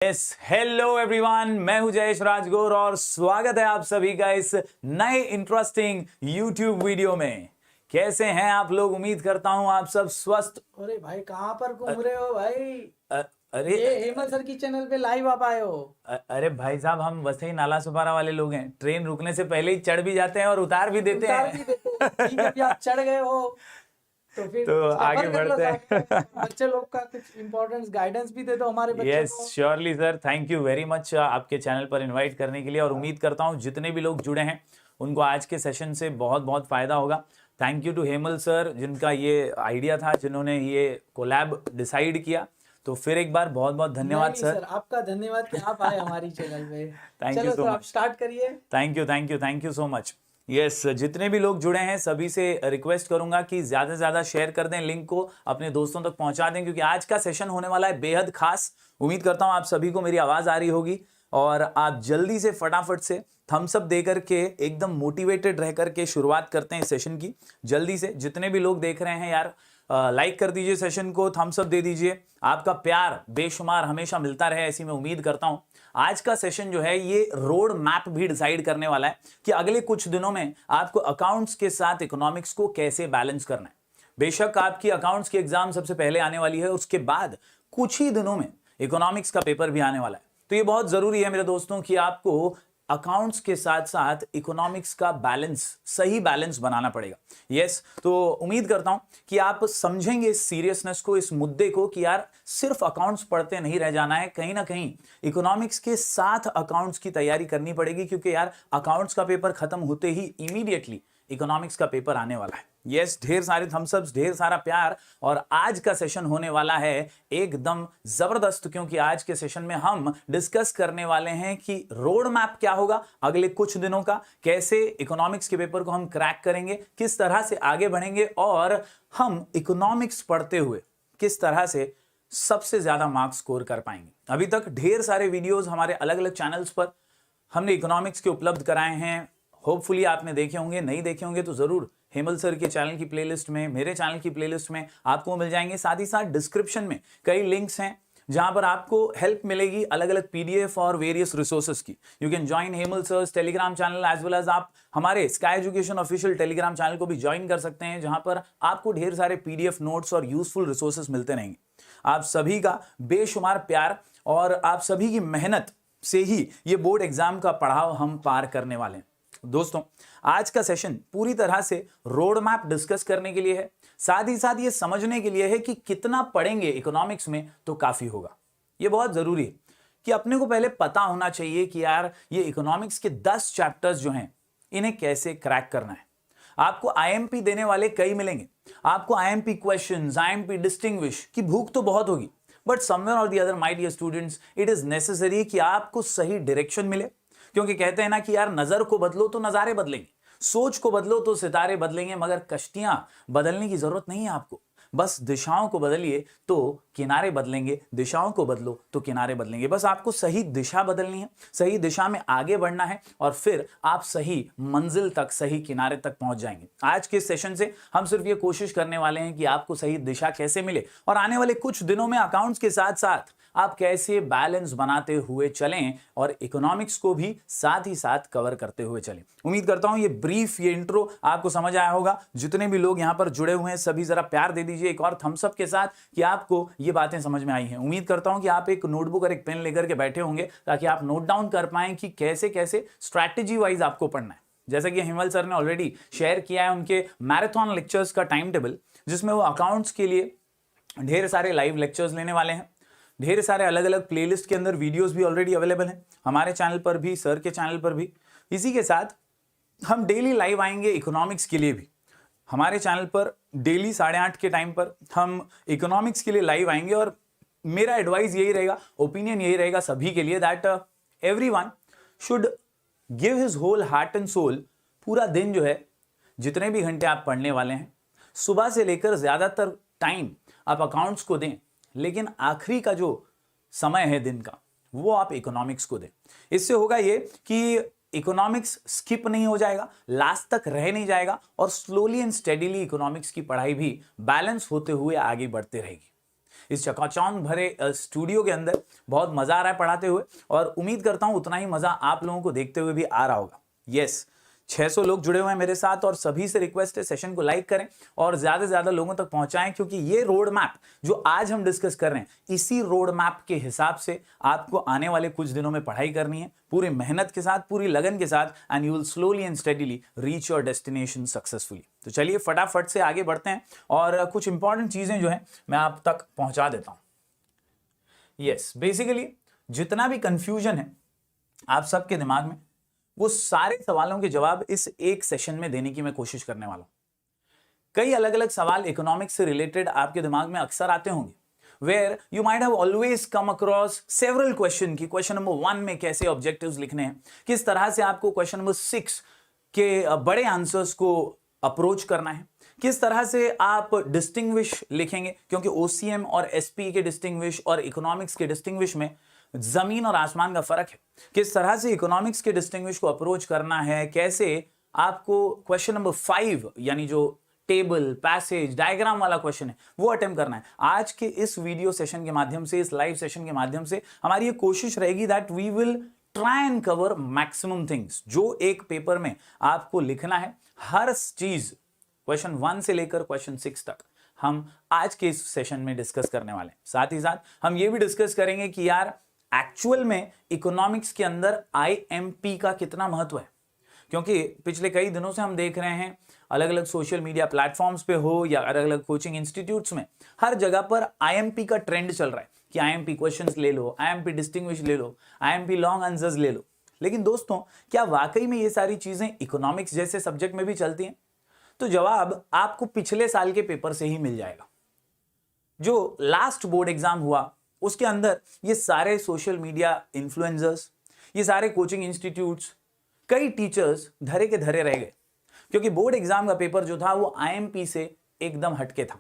Yes hello everyone, मैं हूं जयेश राजगोर और स्वागत है आप सभी का इस नए इंटरेस्टिंग यूट्यूब वीडियो में। कैसे हैं आप लोग? उम्मीद करता हूं आप सब स्वस्थ। अरे भाई कहाँ पर घूम रहे हो भाई? अरे ये हेमंत सर की चैनल पे लाइव आप आए हो? अरे भाई साहब, हम वैसे ही नाला सुपारा वाले लोग हैं। ट्रेन रुकने से पहले ही चढ़ भी जाते हैं और उतार भी देते उतार हैं। भी देते हो। ठीक है, अभी आप चढ़ गए हो तो फिर तो आगे सफर कर लो बढ़ते साथ में। हैं। बच्चे लोग का कुछ इम्पोर्टेंस गाइडेंस भी दे दो हमारे बच्चों यस को। Surely sir, thank you very much आपके चैनल पर इनवाइट करने के लिए। और उम्मीद करता हूँ जितने भी लोग जुड़े हैं उनको आज के सेशन से बहुत बहुत फायदा होगा। Thank you to Hemal sir, जिनका ये आइडिया था, जिन्होंने ये कोलैब डिसाइड किया। तो फिर एक बार बहुत बहुत धन्यवाद नहीं सर। सर, आपका धन्यवाद कि आप आए हमारी चैनल पे। थैंक यू चलो सो सर, आप मच। स्टार्ट करिए। Thank you so much. Yes, जितने भी लोग जुड़े हैं सभी से रिक्वेस्ट करूंगा कि ज्यादा से ज्यादा शेयर कर दें, लिंक को अपने दोस्तों तक पहुंचा दें, क्योंकि आज का सेशन होने वाला है बेहद खास। उम्मीद करता हूं आप सभी को मेरी आवाज आ रही होगी और आप जल्दी से फटाफट से थम्स अप दे करके एकदम मोटिवेटेड रह करके शुरुआत करते हैं इस सेशन की। जल्दी से जितने भी लोग देख रहे हैं यार, लाइक कर दीजिए सेशन को, थम्स अप दे दीजिए। आपका प्यार बेशुमार हमेशा मिलता रहे, ऐसी मैं उम्मीद करता हूं। आज का सेशन जो है ये रोड मैप भी डिसाइड करने वाला है कि अगले कुछ दिनों में आपको अकाउंट्स के साथ इकोनॉमिक्स को कैसे बैलेंस करना है। बेशक आपकी अकाउंट्स की एग्जाम सबसे पहले आने वाली है, उसके बाद कुछ ही दिनों में इकोनॉमिक्स का पेपर भी आने वाला है। तो ये बहुत जरूरी है मेरे दोस्तों कि आपको अकाउंट्स के साथ साथ इकोनॉमिक्स का बैलेंस, सही बैलेंस बनाना पड़ेगा। यस, तो उम्मीद करता हूं कि आप समझेंगे इस सीरियसनेस को, इस मुद्दे को, कि यार सिर्फ अकाउंट्स पढ़ते नहीं रह जाना है, कहीं ना कहीं इकोनॉमिक्स के साथ अकाउंट्स की तैयारी करनी पड़ेगी, क्योंकि यार अकाउंट्स का पेपर खत्म होते ही इमीडिएटली इकोनॉमिक्स का पेपर आने वाला है। यस, ढेर सारे थम्स अप्स, ढेर सारा प्यार। और आज का सेशन होने वाला है एकदम जबरदस्त, क्योंकि आज के सेशन में हम डिस्कस करने वाले हैं कि रोड मैप क्या होगा अगले कुछ दिनों का, कैसे इकोनॉमिक्स के पेपर को हम क्रैक करेंगे, किस तरह से आगे बढ़ेंगे और हम इकोनॉमिक्स पढ़ते हुए किस तरह से सबसे ज्यादा मार्क्स स्कोर कर पाएंगे। अभी तक ढेर सारे वीडियोस हमारे अलग अलग चैनल्स पर हमने इकोनॉमिक्स के उपलब्ध कराए हैं। होपफुली आपने देखे होंगे, नहीं देखे होंगे तो जरूर हेमल सर के चैनल की प्लेलिस्ट में, मेरे चैनल की प्लेलिस्ट में आपको मिल जाएंगे। साथ ही साथ डिस्क्रिप्शन में कई लिंक्स हैं जहां पर आपको हेल्प मिलेगी अलग अलग पीडीएफ और वेरियस रिसोर्सेज की। You can join Hemal sir's Telegram channel as well as आप हमारे Sky Education official Telegram channel को भी ज्वाइन कर सकते हैं, जहां पर आपको ढेर सारे पीडीएफ नोट्स और यूजफुल रिसोर्सेज मिलते रहेंगे। आप सभी का बेशुमार प्यार और आप सभी की मेहनत से ही ये बोर्ड एग्जाम का पड़ाव हम पार करने वाले हैं। दोस्तों, आज का सेशन पूरी तरह से रोड मैप डिस्कस करने के लिए है, साथ ही साथ ये समझने के लिए है कि कितना पढ़ेंगे इकोनॉमिक्स में तो काफी होगा। ये बहुत जरूरी है कि अपने को पहले पता होना चाहिए कि यार ये इकोनॉमिक्स के 10 चैप्टर्स जो हैं इन्हें कैसे क्रैक करना है। आपको आईएमपी देने वाले कई मिलेंगे, आपको आईएमपी क्वेश्चंस, आईएमपी डिस्टिंग्विश की भूख तो बहुत होगी, but somewhere or the other my dear students, it is necessary कि आपको सही डायरेक्शन मिले। क्योंकि कहते हैं ना कि यार नजर को बदलो तो नजारे बदलेंगे, सोच को बदलो तो सितारे बदलेंगे, मगर कश्तियां बदलने की जरूरत नहीं है आपको। बस दिशाओं को बदलिए तो किनारे बदलेंगे, दिशाओं को बदलो तो किनारे बदलेंगे। बस आपको सही दिशा बदलनी है, सही दिशा में आगे बढ़ना है और फिर आप सही मंजिल तक, सही किनारे तक पहुंच जाएंगे। आज के सेशन से हम सिर्फ ये कोशिश करने वाले हैं कि आपको सही दिशा कैसे मिले और आने वाले कुछ दिनों में अकाउंट्स के साथ साथ आप कैसे बैलेंस बनाते हुए चलें और इकोनॉमिक्स को भी साथ ही साथ कवर करते हुए चलें। उम्मीद करता हूं ये ब्रीफ, ये इंट्रो आपको समझ आया होगा। जितने भी लोग यहां पर जुड़े हुए हैं सभी जरा प्यार दे दीजिए एक और थम्स अप के साथ कि आपको ये बातें समझ में आई हैं। उम्मीद करता हूं कि आप एक नोटबुक और एक पेन लेकर के बैठे होंगे ताकि आप नोट डाउन कर पाएं कि कैसे कैसे स्ट्रैटेजी वाइज आपको पढ़ना है। जैसा कि हेमल सर ने ऑलरेडी शेयर किया है उनके मैराथन लेक्चर्स का टाइम टेबल, जिसमें वो अकाउंट्स के लिए ढेर सारे लाइव लेक्चर्स लेने वाले हैं। ढेर सारे अलग अलग प्लेलिस्ट के अंदर वीडियोस भी ऑलरेडी अवेलेबल हैं, हमारे चैनल पर भी, सर के चैनल पर भी। इसी के साथ हम डेली लाइव आएंगे इकोनॉमिक्स के लिए भी। हमारे चैनल पर डेली 8:30 के टाइम पर हम इकोनॉमिक्स के लिए लाइव आएंगे और मेरा एडवाइस यही रहेगा, ओपिनियन यही रहेगा सभी के लिए, that everyone should give his whole heart and soul. पूरा दिन जो है, जितने भी घंटे आप पढ़ने वाले हैं, सुबह से लेकर ज्यादातर टाइम आप अकाउंट्स को दें, लेकिन आखिरी का जो समय है दिन का वो आप इकोनॉमिक्स को दें। इससे होगा ये कि इकोनॉमिक्स स्किप नहीं हो जाएगा, लास्ट तक रह नहीं जाएगा और स्लोली एंड स्टेडीली इकोनॉमिक्स की पढ़ाई भी बैलेंस होते हुए आगे बढ़ते रहेगी। इस चकाचौंध भरे स्टूडियो के अंदर। बहुत मजा आ रहा है पढ़ाते हुए और उम्मीद करता हूं उतना ही मजा आप लोगों को देखते हुए भी आ रहा होगा। यस, 600 लोग जुड़े हुए हैं मेरे साथ और सभी से रिक्वेस्ट है सेशन को लाइक करें और ज्यादा से ज्यादा लोगों तक पहुंचाएं, क्योंकि ये रोड मैप जो आज हम डिस्कस कर रहे हैं इसी रोड मैप के हिसाब से आपको आने वाले कुछ दिनों में पढ़ाई करनी है, पूरी मेहनत के साथ, पूरी लगन के साथ, and you will slowly and steadily reach your destination successfully. तो चलिए फटाफट से आगे बढ़ते हैं और कुछ इंपॉर्टेंट चीजें जो है मैं आप तक पहुंचा देता हूं। यस, बेसिकली जितना भी कंफ्यूजन है आप सबके दिमाग में, वो सारे सवालों के जवाब इस एक सेशन में देने की मैं कोशिश करने वाला हूं। कई अलग अलग सवाल इकोनॉमिक्स से रिलेटेड आपके दिमाग में अक्सर आते होंगे, where you might have always come across several question की क्वेश्चन नंबर 1 में कैसे ऑब्जेक्टिव्स लिखने हैं, किस तरह से आपको क्वेश्चन नंबर 6 के बड़े आंसर्स को अप्रोच करना है, किस तरह से आप डिस्टिंग्विश लिखेंगे, क्योंकि ओसीएम और एसपी के डिस्टिंग्विश और इकोनॉमिक्स के डिस्टिंग्विश में जमीन और आसमान का फर्क है। किस तरह से इकोनॉमिक्स के डिस्टिंग्विश को अप्रोच करना है, कैसे आपको क्वेश्चन नंबर 5 यानी जो टेबल, पैसेज, डायग्राम वाला क्वेश्चन है वो अटेम्प्ट करना है। आज के इस वीडियो सेशन के माध्यम से, इस लाइव सेशन के माध्यम से हमारी ये कोशिश रहेगी that we will try and cover maximum things जो एक पेपर में आपको लिखना है। हर चीज क्वेश्चन 1 से लेकर क्वेश्चन 6 तक हम आज के इस सेशन में डिस्कस करने वाले हैं। साथ ही साथ हम ये भी डिस्कस करेंगे कि यार एक्चुअल में इकोनॉमिक्स के अंदर आईएमपी का कितना महत्व है, क्योंकि पिछले कई दिनों से हम देख रहे हैं अलग अलग सोशल मीडिया प्लेटफॉर्म्स पे हो या अलग अलग कोचिंग इंस्टीट्यूट्स में, हर जगह पर आईएमपी का ट्रेंड चल रहा है कि आईएमपी क्वेश्चंस ले लो, आईएमपी डिस्टिंग्विश ले लो, आईएमपी लॉन्ग आंसर्स ले लो। लेकिन दोस्तों, क्या वाकई में ये सारी चीजें इकोनॉमिक्स जैसे सब्जेक्ट में भी चलती हैं? तो जवाब आपको पिछले साल के पेपर से ही मिल जाएगा। जो लास्ट बोर्ड एग्जाम हुआ उसके अंदर ये सारे सोशल मीडिया इन्फ्लुएंसर्स, ये सारे कोचिंग इंस्टीट्यूट्स, कई टीचर्स धरे के धरे रह गए, क्योंकि बोर्ड एग्जाम का पेपर जो था वो आईएमपी से एकदम हटके था।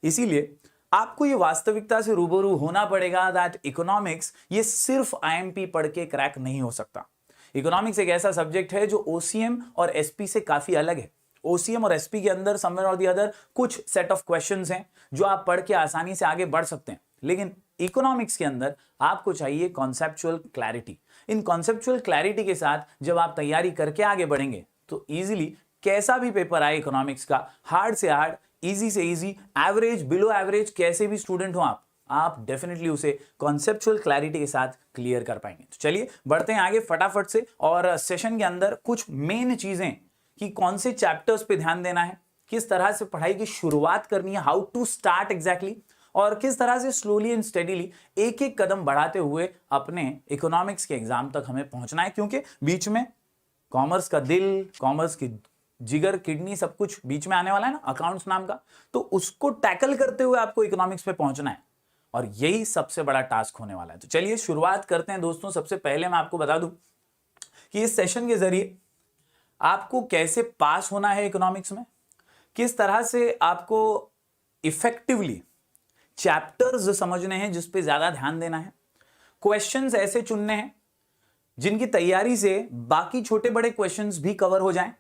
इसीलिए आपको ये वास्तविकता से रूबरू होना पड़ेगा दैट इकोनॉमिक्स ये सिर्फ आईएमपी पढ़ के क्रैक नहीं हो सकता। इकोनॉमिक्स एक ऐसा सब्जेक्ट है जो ओसीएम और एसपी से काफी अलग है। ओसीएम और एसपी के अंदर समवेयर और द अदर कुछ सेट ऑफ क्वेश्चंस हैं जो आप पढ़ के आसानी से आगे बढ़ सकते हैं, लेकिन इकोनॉमिक्स के अंदर आपको चाहिए कॉन्सेप्चुअल क्लैरिटी। इन कॉन्सेप्चुअल क्लैरिटी के साथ जब आप तैयारी करके आगे बढ़ेंगे तो इजीली कैसा भी पेपर आए इकोनॉमिक्स का, हार्ड से हार्ड, इजी से इजी, एवरेज, बिलो एवरेज, कैसे भी स्टूडेंट हो आप डेफिनेटली उसे कॉन्सेप्चुअल क्लैरिटी के साथ क्लियर कर पाएंगे। तो चलिए बढ़ते हैं आगे फटाफट से, और सेशन के अंदर कुछ मेन चीजें कि कौन से चैप्टर्स पे ध्यान देना है, किस तरह से पढ़ाई की शुरुआत करनी है, हाउ टू स्टार्ट एग्जैक्टली, और किस तरह से स्लोली एंड स्टेडीली एक एक कदम बढ़ाते हुए अपने इकोनॉमिक्स के एग्जाम तक हमें पहुंचना है, क्योंकि बीच में कॉमर्स का दिल, कॉमर्स की जिगर, किडनी, सब कुछ बीच में आने वाला है ना, अकाउंट्स नाम का, तो उसको टैकल करते हुए आपको इकोनॉमिक्स पे पहुंचना है और यही सबसे बड़ा टास्क होने वाला है। तो चलिए शुरुआत करते हैं दोस्तों। सबसे पहले मैं आपको बता दूं कि इस सेशन के जरिए आपको कैसे पास होना है इकोनॉमिक्स में, किस तरह से आपको इफेक्टिवली चैप्टर्स समझने हैं जिस पे ज्यादा ध्यान देना है, क्वेश्चंस ऐसे चुनने हैं जिनकी तैयारी से बाकी छोटे बड़े क्वेश्चंस भी कवर हो जाएं,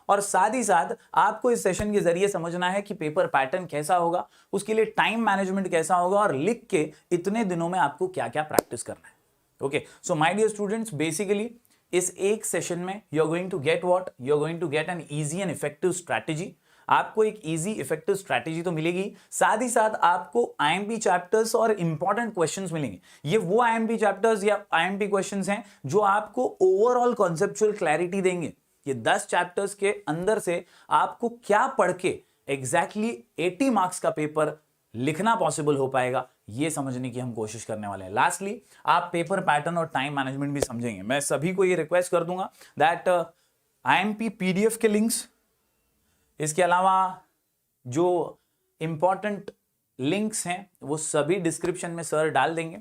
और साथ ही साथ आपको इस सेशन के जरिए समझना है कि पेपर पैटर्न कैसा होगा, उसके लिए टाइम मैनेजमेंट कैसा होगा, और लिख के इतने दिनों में आपको क्या क्या प्रैक्टिस करना है। Okay, so my dear students, basically इस एक सेशन में you are going to get what, you are going to get an easy and effective strategy. आपको एक इजी इफेक्टिव स्ट्रैटेजी तो मिलेगी, साथ ही साथ आपको आईएमपी चैप्टर्स और इंपॉर्टेंट क्वेश्चंस मिलेंगे। ये वो आईएमपी चैप्टर्स या आईएमपी क्वेश्चंस हैं जो आपको ओवरऑल कॉन्सेप्चुअल क्लैरिटी देंगे। ये 10 चैप्टर्स के अंदर से आपको क्या पढ़ के एग्जैक्टली 80 मार्क्स का पेपर लिखना पॉसिबल हो पाएगा, ये समझने की हम कोशिश करने वाले हैं। लास्टली आप पेपर पैटर्न और टाइम मैनेजमेंट भी समझेंगे। मैं सभी को ये रिक्वेस्ट कर दूंगा दैट आईएमपी पीडीएफ के लिंक्स, इसके अलावा जो इंपॉर्टेंट लिंक्स हैं वो सभी डिस्क्रिप्शन में सर डाल देंगे,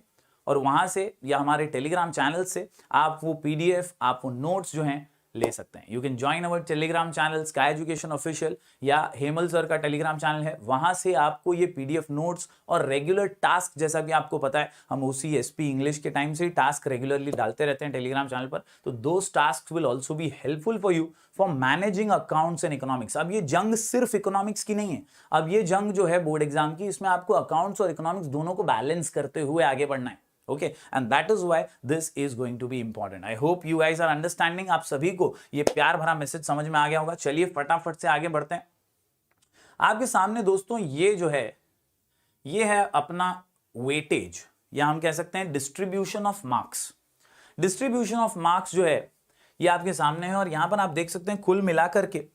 और वहां से या हमारे टेलीग्राम चैनल से आप वो पीडीएफ, आप वो नोट्स जो हैं ले सकते हैं। You can join our Telegram channel sky Education official, या हेमल सर का टेलीग्राम चैनल है, वहां से आपको ये पीडीएफ नोट्स और रेगुलर टास्क, जैसा कि आपको पता है हम ओसी एसपी इंग्लिश के टाइम से ही टास्क रेगुलरली डालते रहते हैं टेलीग्राम चैनल पर, तो those tasks will also be helpful for you for managing accounts and economics. अब ये जंग सिर्फ इकोनॉमिक्स की नहीं है, अब ये जंग जो है बोर्ड एग्जाम की, इसमें आपको अकाउंट्स और इकोनॉमिक्स दोनों को बैलेंस करते हुए आगे बढ़ना है। Okay, and that is why this is going to be important. I hope you guys are understanding. आप सभी को ये प्यार भरा मैसेज समझ में आ गया होगा। चलिए फटाफट से आगे बढ़ते हैं। आपके सामने दोस्तों ये जो है, ये है अपना वेटेज, या हम कह सकते हैं distribution of marks. Distribution of marks जो है ये आपके सामने है, और यहां पर आप देख सकते हैं कुल मिलाकर के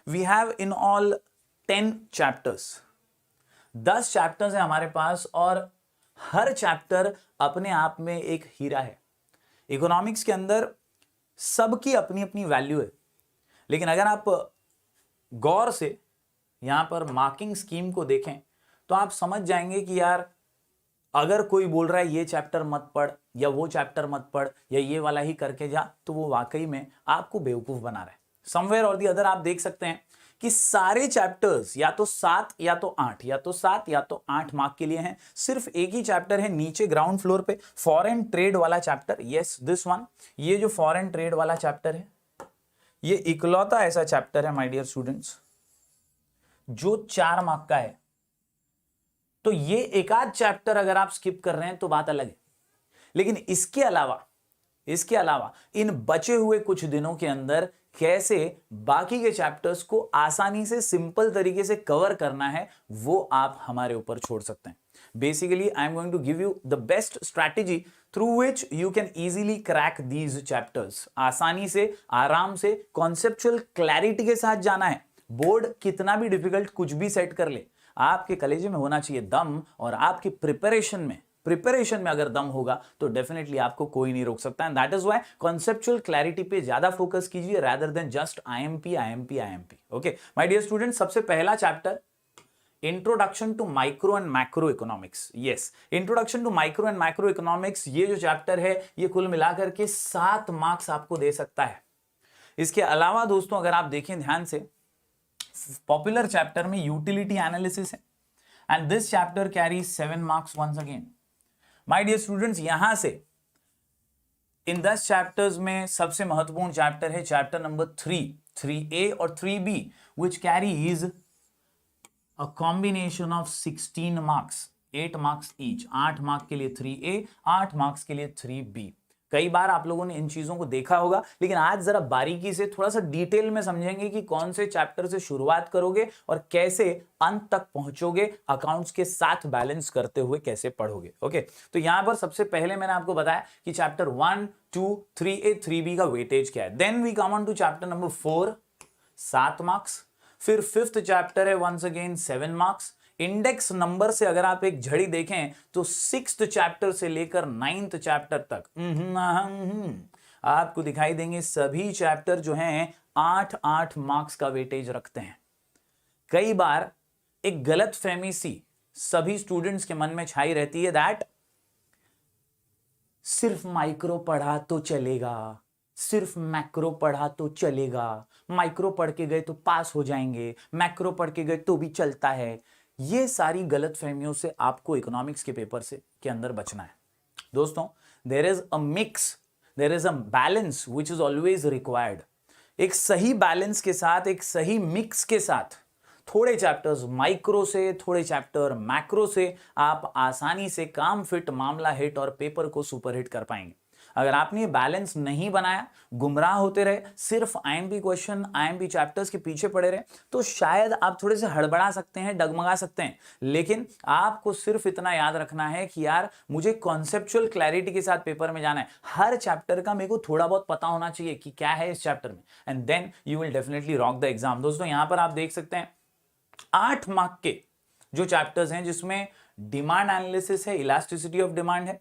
we have in all 10 chapters, 10 chapters है हमारे पास, और हर चैप्टर अपने आप में एक हीरा है। इकोनॉमिक्स के अंदर सबकी अपनी अपनी वैल्यू है, लेकिन अगर आप गौर से यहां पर मार्किंग स्कीम को देखें तो आप समझ जाएंगे कि यार अगर कोई बोल रहा है ये चैप्टर मत पढ़ या वो चैप्टर मत पढ़ या ये वाला ही करके जा, तो वो वाकई में आपको बेवकूफ बना रहा है। समवेयर और दी अदर आप देख सकते हैं कि सारे चैप्टर्स या तो 7 या तो 8 या तो 7 या तो 8 मार्क के लिए हैं। सिर्फ एक ही चैप्टर है नीचे ग्राउंड फ्लोर पे, फॉरेन ट्रेड वाला चैप्टर, यस दिस वन। ये जो फॉरेन ट्रेड वाला चैप्टर है, ये इकलौता ऐसा चैप्टर है माय डियर स्टूडेंट्स जो 4 मार्क का है। तो ये एक आध चैप्टर अगर आप स्किप कर रहे हैं तो बात अलग है, लेकिन इसके अलावा इन बचे हुए कुछ दिनों के अंदर कैसे बाकी के चैप्टर्स को आसानी से सिंपल तरीके से कवर करना है, वो आप हमारे ऊपर छोड़ सकते हैं। Basically I am going to give you the best strategy through which you can easily crack these chapters. आसानी से, आराम से, कॉन्सेप्चुअल क्लैरिटी के साथ जाना है। बोर्ड कितना भी डिफिकल्ट कुछ भी सेट कर ले, आपके कलेजे में होना चाहिए दम, और आपकी प्रिपरेशन में अगर दम होगा तो डेफिनेटली आपको कोई नहीं रोक सकता। And that is why conceptual clarity पे ज्यादा फोकस कीजिए rather than just IMP. Okay my dear student, सबसे पहला chapter introduction to micro and macro economics. Yes, introduction to micro and macro economics, ये जो चैप्टर है ये कुल मिलाकर के 7 मार्क्स आपको दे सकता है। इसके अलावा दोस्तों अगर आप देखें ध्यान से, पॉपुलर चैप्टर में यूटिलिटी एनालिसिस है, and this chapter carries 7 marks once again. My dear students, यहां से इन 10 चैप्टर्स में सबसे महत्वपूर्ण चैप्टर है चैप्टर नंबर 3A और 3B, which carries a combination of 16 marks, 8 marks each, 8 mark के लिए 3A, 8 मार्क्स के लिए 3B। कई बार आप लोगों ने इन चीजों को देखा होगा, लेकिन आज जरा बारीकी से थोड़ा सा डिटेल में समझेंगे कि कौन से चैप्टर से शुरुआत करोगे और कैसे अंत तक पहुंचोगे, अकाउंट्स के साथ बैलेंस करते हुए कैसे पढ़ोगे। ओके, तो यहां पर सबसे पहले मैंने आपको बताया कि चैप्टर 1, 2, 3A, 3B का वेटेज क्या है। Then we come on to chapter number 4, 7 marks. फिर 5th चैप्टर है once again 7 marks. Index number से अगर आप एक झड़ी देखें तो 6th चैप्टर से लेकर 9th चैप्टर तक आपको दिखाई देंगे सभी चैप्टर जो हैं 8-8 मार्क्स का वेटेज रखते हैं। कई बार एक गलत फहमी सी सभी स्टूडेंट्स के मन में छाई रहती है दैट सिर्फ माइक्रो पढ़ा तो चलेगा, सिर्फ मैक्रो पढ़ा तो चलेगा, माइक्रो पढ़ के गए तो पास हो जाएंगे, मैक्रो पढ़ के गए तो भी चलता है। ये सारी गलत फहमियों से आपको इकोनॉमिक्स के पेपर से के अंदर बचना है। दोस्तों, there is a mix, there is a balance which is always required. एक सही बैलेंस के साथ, एक सही मिक्स के साथ थोड़े चैप्टर्स माइक्रो से, थोड़े चैप्टर मैक्रो से आप आसानी से काम फिट, मामला हिट और पेपर को सुपर हिट कर पाएंगे। अगर आपने ये बैलेंस नहीं बनाया, गुमराह होते रहे, सिर्फ आईएमपी क्वेश्चन, आईएमपी चैप्टर्स के पीछे पड़े रहे, तो शायद आप थोड़े से हड़बड़ा सकते हैं, डगमगा सकते हैं। लेकिन आपको सिर्फ इतना याद रखना है कि यार मुझे कॉन्सेप्चुअल क्लैरिटी के साथ पेपर में जाना है। हर चैप्टर का मेरे को थोड़ा बहुत पता होना चाहिए कि क्या है इस चैप्टर में, and then you will definitely rock the exam. दोस्तों, यहां पर आप देख सकते हैं 8 मार्क के जो चैप्टर्स हैं जिसमें डिमांड एनालिसिस है, इलास्टिसिटी ऑफ डिमांड है,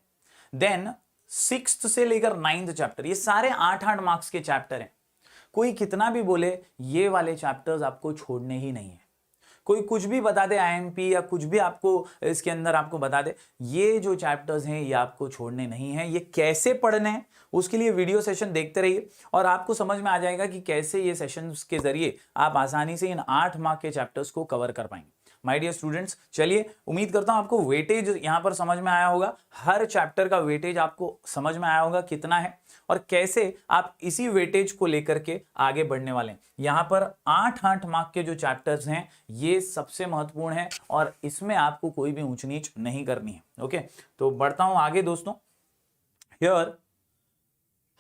देन 6th से लेकर 9th चैप्टर, ये सारे 8-8 मार्क्स के चैप्टर हैं। कोई कितना भी बोले, ये वाले चैप्टर्स आपको छोड़ने ही नहीं है। कोई कुछ भी बता दे आईएमपी या कुछ भी आपको इसके अंदर आपको बता दे, ये जो चैप्टर्स हैं ये आपको छोड़ने नहीं हैं। ये कैसे पढ़ने हैं उसके लिए वीडियो सेशन देखते रहिए और आपको समझ में आ जाएगा कि कैसे ये सेशंस के जरिए आप आसानी से इन 8 मार्क के चैप्टर्स को कवर कर पाएंगे। माय डियर स्टूडेंट्स, चलिए उम्मीद करता हूं आपको वेटेज यहां पर समझ में आया होगा। हर चैप्टर का वेटेज आपको समझ में आया होगा कितना है और कैसे आप इसी वेटेज को लेकर के आगे बढ़ने वाले हैं। यहां पर 8 मार्क के जो चैप्टर्स हैं ये सबसे महत्वपूर्ण है और इसमें आपको कोई भी ऊंच नीच नहीं करनी है। ओके, तो बढ़ता हूं आगे दोस्तों। हियर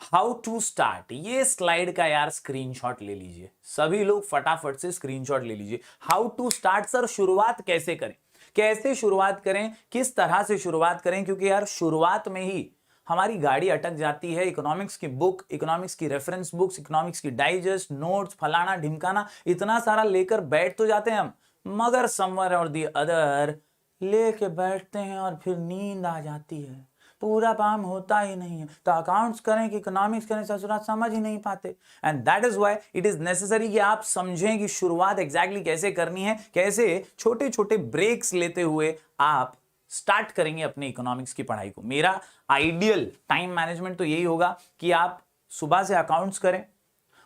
हाउ टू स्टार्ट, ये स्लाइड का यार स्क्रीनशॉट ले लीजिए, सभी लोग फटाफट से स्क्रीनशॉट ले लीजिए। हाउ टू स्टार्ट, सर शुरुआत कैसे करें, कैसे शुरुआत करें, किस तरह से शुरुआत करें, क्योंकि यार शुरुआत में ही हमारी गाड़ी अटक जाती है। इकोनॉमिक्स की बुक, इकोनॉमिक्स की रेफरेंस बुक्स, इकोनॉमिक्स की डाइजेस्ट, नोट्स, फलाना ढिमकाना इतना सारा लेकर बैठ तो जाते हैं हम, मगर समवेयर और दी अदर लेके बैठते हैं और फिर नींद आ जाती है, पूरा काम होता ही नहीं है। तो अकाउंट्स करें कि इकोनॉमिक्स करें ससुरा समझ ही नहीं पाते। And that is why it is necessary कि आप समझें कि शुरुआत एग्जैक्टली कैसे करनी है, कैसे छोटे छोटे ब्रेक्स लेते हुए आप स्टार्ट करेंगे अपने इकोनॉमिक्स की पढ़ाई को। मेरा आइडियल टाइम मैनेजमेंट तो यही होगा कि आप सुबह से अकाउंट्स करें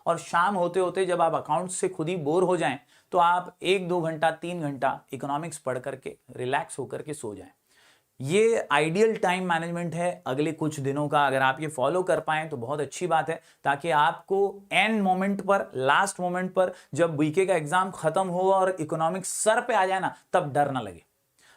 और शाम होते होते जब आप अकाउंट्स से खुद ही बोर हो जाएं तो आप 1-2 घंटा 3 घंटा इकोनॉमिक्स पढ़ करके रिलैक्स होकर के सो जाएं। ये आइडियल टाइम मैनेजमेंट है अगले कुछ दिनों का। अगर आप ये फॉलो कर पाएं तो बहुत अच्छी बात है, ताकि आपको एंड मोमेंट पर, लास्ट मोमेंट पर जब बीके का एग्जाम खत्म हो और इकोनॉमिक्स सर पे आ जाए ना, तब डर ना लगे।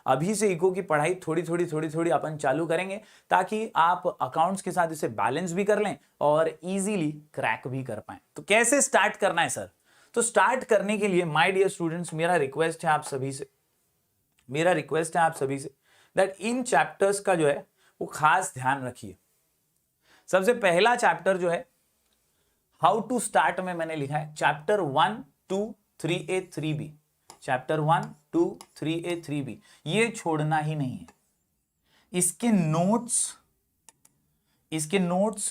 अभी से इको की पढ़ाई थोड़ी थोड़ी अपन चालू करेंगे ताकि आप अकाउंट्स के साथ इसे बैलेंस भी कर लें और इजीली क्रैक भी कर पाएं। तो कैसे स्टार्ट करना है सर? तो स्टार्ट करने के लिए माय डियर स्टूडेंट्स मेरा रिक्वेस्ट है आप सभी से दैट इन चैप्टर्स का जो है वो खास ध्यान रखिए। सबसे पहला चैप्टर जो है हाउ टू स्टार्ट में मैंने लिखा है chapter 1, 2, 3A, 3B। Chapter 1, 2, 3A, 3B ये छोड़ना ही नहीं है। इसके नोट्स,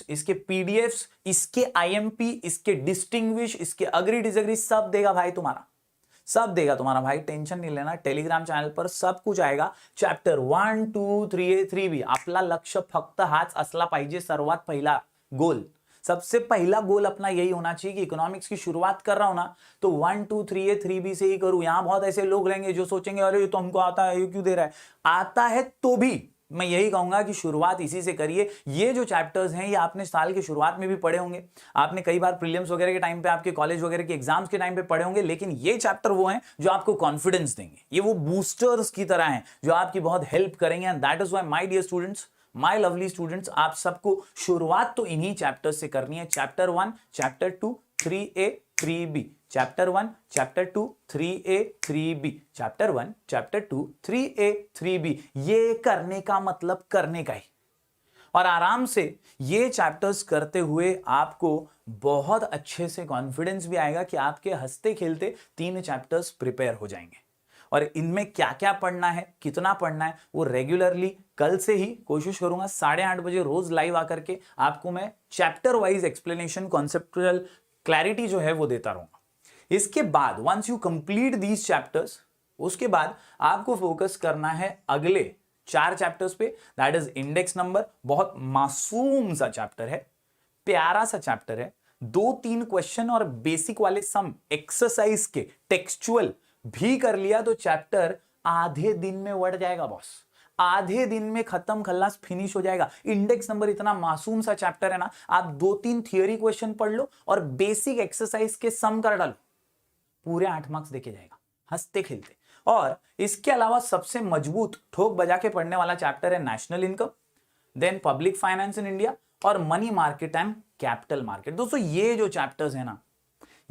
इसके पीडीएफ्स, इसके आईएमपी, इसके डिस्टिंग्विश, इसके अग्री डिसएग्री सब देगा भाई तुम्हारा, सब देगा तुम्हारा भाई, टेंशन नहीं लेना। टेलीग्राम चॅनल पर सब कुछ आएगा। चॅप्टर 1, 2, 3A, 3B आपला लक्ष्य फक्त हाच असला पाहिजे। सर्वात पहिला गोल, सबसे पहला गोल अपना यही होना चाहिए कि इकोनॉमिक्स की शुरुआत कर रहा हूं ना तो 1, 2, 3A, 3B से ही करूं। यहां बहुत ऐसे लोग रहेंगे जो सोचेंगे अरे ये तो हमको आता है, ये क्यों दे रहा है। आता है तो भी मैं यही कहूंगा कि शुरुआत इसी से करिए। ये जो चैप्टर्स हैं ये आपने साल की शुरुआत में भी पढ़े होंगे, आपने कई बार प्रीलिम्स वगैरह के टाइम पे, आपके कॉलेज वगैरह के एग्जाम्स के टाइम पे पढ़े होंगे, लेकिन ये चैप्टर वो हैं जो आपको कॉन्फिडेंस देंगे। ये वो बूस्टर्स की तरह हैं जो आपकी बहुत हेल्प करेंगे। And that is why my dear students, my lovely students, आप सबको शुरुआत तो इन्हीं चैप्टर से करनी है। Chapter 1, chapter 2, 3A, 3B, chapter 1, chapter 2, 3A, 3B, chapter 1, chapter 2, 3A, 3B। ये करने का मतलब करने का ही, और आराम से ये चैप्टर्स करते हुए आपको बहुत अच्छे से कॉन्फिडेंस भी आएगा कि आपके हंसते खेलते 3 चैप्टर्स प्रिपेयर हो जाएंगे। और इनमें क्या क्या पढ़ना है, कितना पढ़ना है, वो रेगुलरली कल से ही कोशिश करूंगा 8:30 बजे रोज लाइव आकर के आपको मैं chapter wise explanation, conceptual clarity जो है वो देता रहूंगा। इसके बाद once you complete these chapters, उसके बाद आपको फोकस करना है अगले 4 चैप्टर्स पे। दैट इज इंडेक्स नंबर, बहुत मासूम सा चैप्टर है, प्यारा सा चैप्टर है। 2-3 क्वेश्चन और बेसिक वाले सम एक्सरसाइज के टेक्सचुअल भी कर लिया तो चैप्टर आधे दिन में बढ़ जाएगा बॉस, आधे दिन में खत्म खल्लास फिनिश हो जाएगा। इंडेक्स नंबर इतना मासूम सा चैप्टर है ना, आप 2-3 थियोरी क्वेश्चन पढ़ लो और बेसिक एक्सरसाइज के सम कर डालो, पूरे 8 मार्क्स देके जाएगा हंसते खेलते। और इसके अलावा सबसे मजबूत ठोक बजा के पढ़ने वाला चैप्टर है national income, then public finance in India और money market and capital market. दोस्तों ये जो चैप्टर्स है ना,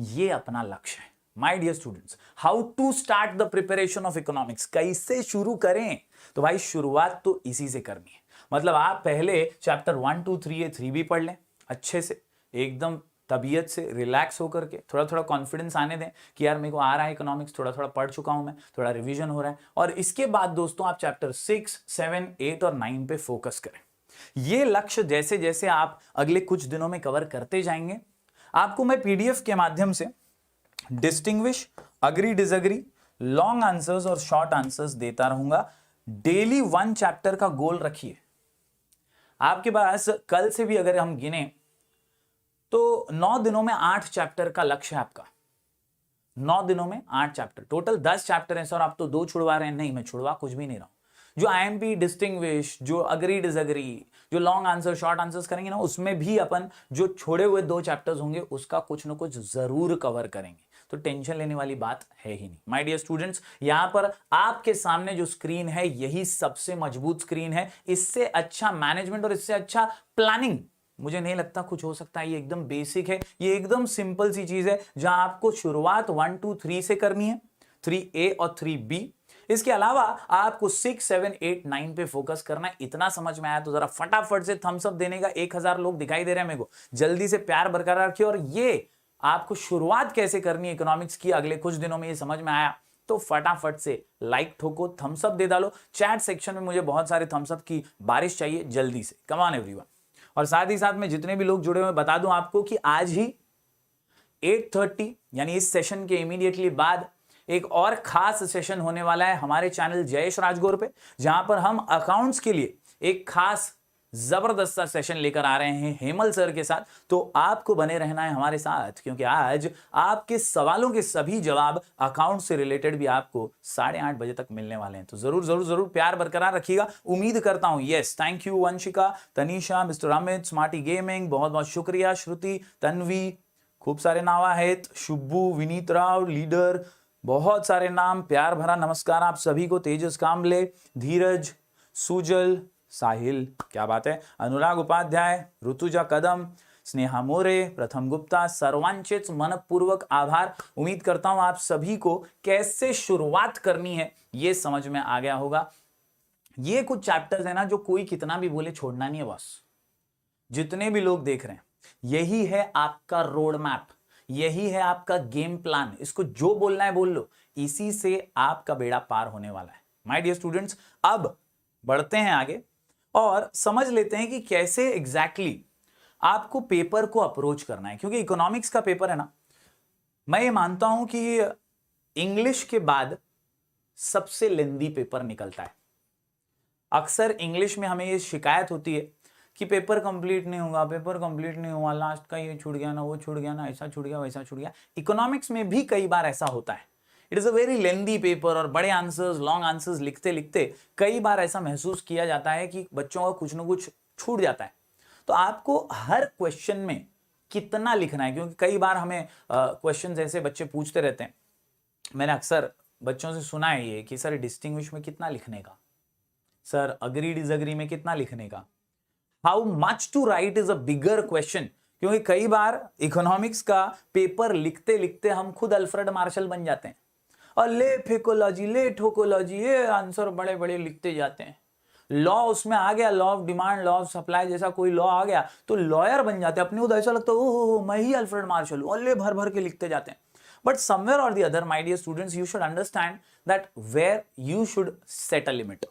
ये अपना लक्ष्य है। My dear students, how to start the preparation of economics, कैसे शुरू करें? तो भाई शुरुआत तो इसी से करनी है। मतलब आप पहले चैप्टर 1, 2, 3A, 3B पढ़ लें अच्छे से, एकदम तबीयत से रिलैक्स होकर के, थोड़ा थोड़ा कॉन्फिडेंस आने दें कि यार मेरे को आ रहा है इकोनॉमिक्स, थोड़ा थोड़ा पढ़ चुका हूं मैं, थोड़ा रिवीजन हो रहा है। और इसके बाद दोस्तों आप चैप्टर 6, 7, 8 और 9 पे फोकस करें। ये लक्ष्य जैसे जैसे आप अगले कुछ दिनों में कवर करते जाएंगे, आपको मैं पीडीएफ के माध्यम से distinguish, agree disagree, long answers और शॉर्ट आंसर्स देता रहूंगा। डेली 1 चैप्टर का गोल रखिए आपके पास। कल से भी अगर हम गिने तो 9 दिनों में 8 चैप्टर का लक्ष्य है आपका। 9 दिनों में 8 चैप्टर, टोटल 10 चैप्टर हैं सर, आप तो 2 छुड़वा रहे हैं। नहीं, मैं छुड़वा कुछ भी नहीं रहा हूं। जो आईएमपी, डिस्टिंग्विश, जो अग्री डिसएग्री, जो लॉन्ग आंसर शॉर्ट आंसर्स करेंगे ना, उसमें भी अपन जो छोड़े हुए 2 चैप्टर्स होंगे उसका कुछ ना कुछ जरूर कवर करेंगे। तो टेंशन लेने वाली बात है ही नहीं। माय डियर स्टूडेंट्स, यहां पर आपके सामने जो स्क्रीन है यही सबसे मजबूत स्क्रीन है। इससे अच्छा मैनेजमेंट और इससे अच्छा प्लानिंग मुझे नहीं लगता कुछ हो सकता है। ये एकदम बेसिक है, ये एकदम सिंपल सी चीज है जहां आपको शुरुआत 1 2 3 से करनी है, 3A और 3B। इसके अलावा आपको 6 7 8 9 पे फोकस करना है। इतना समझ में आया तो जरा फटाफट से थम्स अप देने का। 1000 लोग दिखाई दे रहे हैं मेरे को, जल्दी से प्यार बरकरार रखिए। और ये आपको शुरुआत कैसे करनी है इकोनॉमिक्स की अगले कुछ दिनों में ये समझ में आया तो फटाफट से लाइक ठोको, थम्स अप दे डालो। चैट सेक्शन में मुझे बहुत सारे थम्स अप की बारिश चाहिए जल्दी से। Come on everyone. और साथ ही साथ में जितने भी लोग जुड़े हुए बता दूं आपको कि आज ही 8:30 यानी इस सेशन के इमीडिएटली बाद एक और खास सेशन होने वाला है हमारे चैनल जयेश राजगौर पे, जहां पर हम अकाउंट्स के लिए एक खास जबरदस्त सा सेशन लेकर आ रहे हैं हेमल सर के साथ। तो आपको बने रहना है हमारे साथ, क्योंकि आज आपके सवालों के सभी जवाब अकाउंट से रिलेटेड भी आपको 8:30 बजे तक मिलने वाले हैं। तो जरूर जरूर जरूर प्यार बरकरार रखिएगा। उम्मीद करता हूं। Yes, thank you Vanshika, Tanisha, mister Amit, smarty gaming, बहुत बहुत शुक्रिया। श्रुति, तन्वी, खूब सारे नाम आहेत, शुब्बू, विनीत राव, लीडर, बहुत सारे नाम, प्यार भरा नमस्कार आप सभी को। तेजस कामले, धीरज, सुजल, साहिल, क्या बात है, अनुराग उपाध्याय, ऋतुजा कदम, स्नेहा मोरे, प्रथम गुप्ता, सर्वांचेच मनपूर्वक आभार। उम्मीद करता हूं आप सभी को कैसे शुरुआत करनी है ये समझ में आ गया होगा। ये कुछ चैप्टर्स है ना जो कोई कितना भी बोले छोड़ना नहीं है बस। जितने भी लोग देख रहे हैं यही है आपका रोड मैप, यही है आपका गेम प्लान। इसको जो बोलना है बोल लो, इसी से आपका बेड़ा पार होने वाला है। माय डियर स्टूडेंट्स, अब बढ़ते हैं आगे और समझ लेते हैं कि कैसे एग्जैक्टली आपको पेपर को अप्रोच करना है। क्योंकि इकोनॉमिक्स का पेपर है ना, मैं ये मानता हूं कि इंग्लिश के बाद सबसे लेंदी पेपर निकलता है। अक्सर इंग्लिश में हमें ये शिकायत होती है कि पेपर कंप्लीट नहीं होगा, पेपर कंप्लीट नहीं हुआ, लास्ट का ये छूट गया ना, वो छूट गया ना, ऐसा छूट गया, वैसा छूट गया। इकोनॉमिक्स में भी कई बार ऐसा होता है। It is a very lengthy paper और बड़े आंसर्स, लॉन्ग आंसर्स लिखते लिखते कई बार ऐसा महसूस किया जाता है कि बच्चों का कुछ ना कुछ छूट जाता है। तो आपको हर क्वेश्चन में कितना लिखना है, क्योंकि कई बार हमें क्वेश्चन ऐसे बच्चे पूछते रहते हैं। मैंने अक्सर बच्चों से सुना है ये कि सर डिस्टिंग्विश में कितना लिखने का, सर अग्री डिसएग्री में कितना लिखने का। How much to write is a bigger question, क्योंकि कई बार इकोनॉमिक्स का पेपर लिखते लिखते हम खुद अल्फ्रेड मार्शल बन जाते हैं और ले फेकोलॉजी, ले ठोकोलॉजी, ये आंसर बड़े बड़े लिखते जाते हैं। लॉ उसमें आ गया, law of demand, law of supply जैसा कोई लॉ आ गया तो लॉयर बन जाते हैं। अपने को ऐसा लगता है ओह मैं ही अल्फ्रेड मार्शल हूं, और ले भर भर के लिखते जाते हैं। But somewhere or the other my dear students, you should understand that where you should set a limit.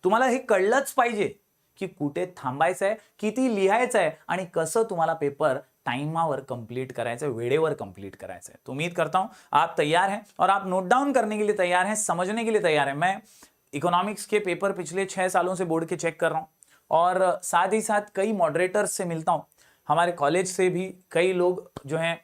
तुम्हाला हे कळलंच पाहिजे की कुठे थांबायचं आहे, किती लिहायचं आहे आणि कसं तुम्हाला पेपर टाइमावर कंप्लीट करायचं है, वेळेवर कंप्लीट करायचं है। तो उम्मीद करता हूं आप तैयार हैं और आप नोट डाउन करने के लिए तैयार हैं, समझने के लिए तैयार हैं। मैं इकोनॉमिक्स के पेपर पिछले 6 सालों से बोर्ड के चेक कर रहा हूं और साथ ही साथ कई मॉडरेटर्स से मिलता हूं। हमारे कॉलेज से भी कई लोग जो हैं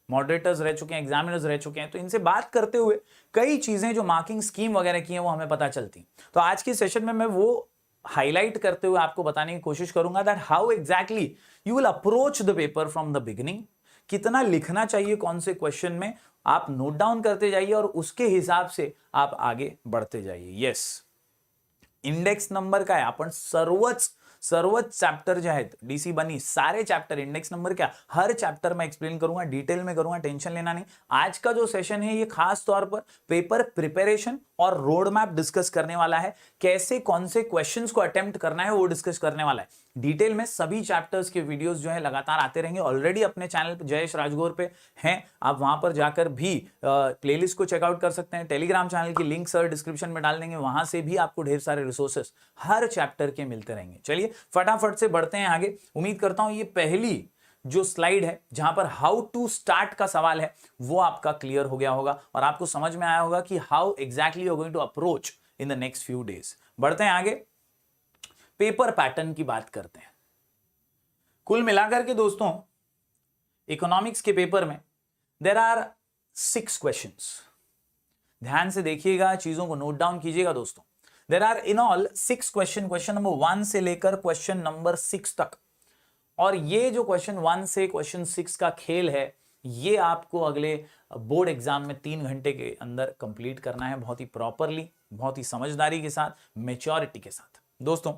मॉडरेटर्स रह चुके हैं, एग्जामिनर्स रह चुके हैं। तो इनसे बात करते हुए कई चीजें जो मार्किंग स्कीम वगैरह की हैं वो हमें पता चलती। तो आज की सेशन में मैं वो हाईलाइट करते हुए आपको बताने की कोशिश करूंगा that how exactly you will approach the paper from the beginning. कितना लिखना चाहिए कौन से क्वेश्चन में, आप नोट डाउन करते जाइए और उसके हिसाब से आप आगे बढ़ते जाइए। यस, इंडेक्स नंबर काय, आपण सर्वच चॅप्टर जे आहेत डीसी बनी सारे चैप्टर, इंडेक्स नंबर क्या, हर चैप्टर में एक्सप्लेन करूंगा, डिटेल में करूंगा, टेंशन लेना नहीं। आज का जो सेशन है ये खास तौर पर पेपर प्रिपरेशन और रोड मैप डिस्कस करने वाला है। कैसे कौन से क्वेश्चंस को अटेम्प्ट करना है वो डिस्कस करने वाला है डिटेल में। सभी चैप्टर्स के वीडियोस जो है लगातार आते रहेंगे। ऑलरेडी अपने चैनल पे जयेश राजगौर पे हैं, आप वहां पर जाकर भी प्लेलिस्ट को चेकआउट कर सकते हैं। टेलीग्राम चैनल की लिंक सर डिस्क्रिप्शन में डाल देंगे, वहां से भी आपको ढेर सारे रिसोर्सेस हर चैप्टर के मिलते रहेंगे। चलिए फटाफट से बढ़ते हैं आगे। उम्मीद करता हूं ये पहली जो स्लाइड है जहां पर हाउ टू स्टार्ट का सवाल है वो आपका क्लियर हो गया होगा और आपको समझ में आया होगा कि how exactly you are going to approach in the next few days. बढ़ते हैं आगे, पेपर पैटर्न की बात करते हैं। कुल मिलाकर के दोस्तों इकोनॉमिक्स के पेपर में देयर आर 6 क्वेश्चंस। ध्यान से देखिएगा, चीजों को नोट डाउन कीजिएगा दोस्तों। There are in all 6 question, question number 1 से लेकर क्वेश्चन नंबर 6 तक। और ये जो क्वेश्चन 1 से क्वेश्चन 6 का खेल है ये आपको अगले बोर्ड एग्जाम में 3 घंटे के अंदर कंप्लीट करना है, बहुत ही प्रॉपरली, बहुत ही समझदारी के साथ, मेच्योरिटी के साथ। दोस्तों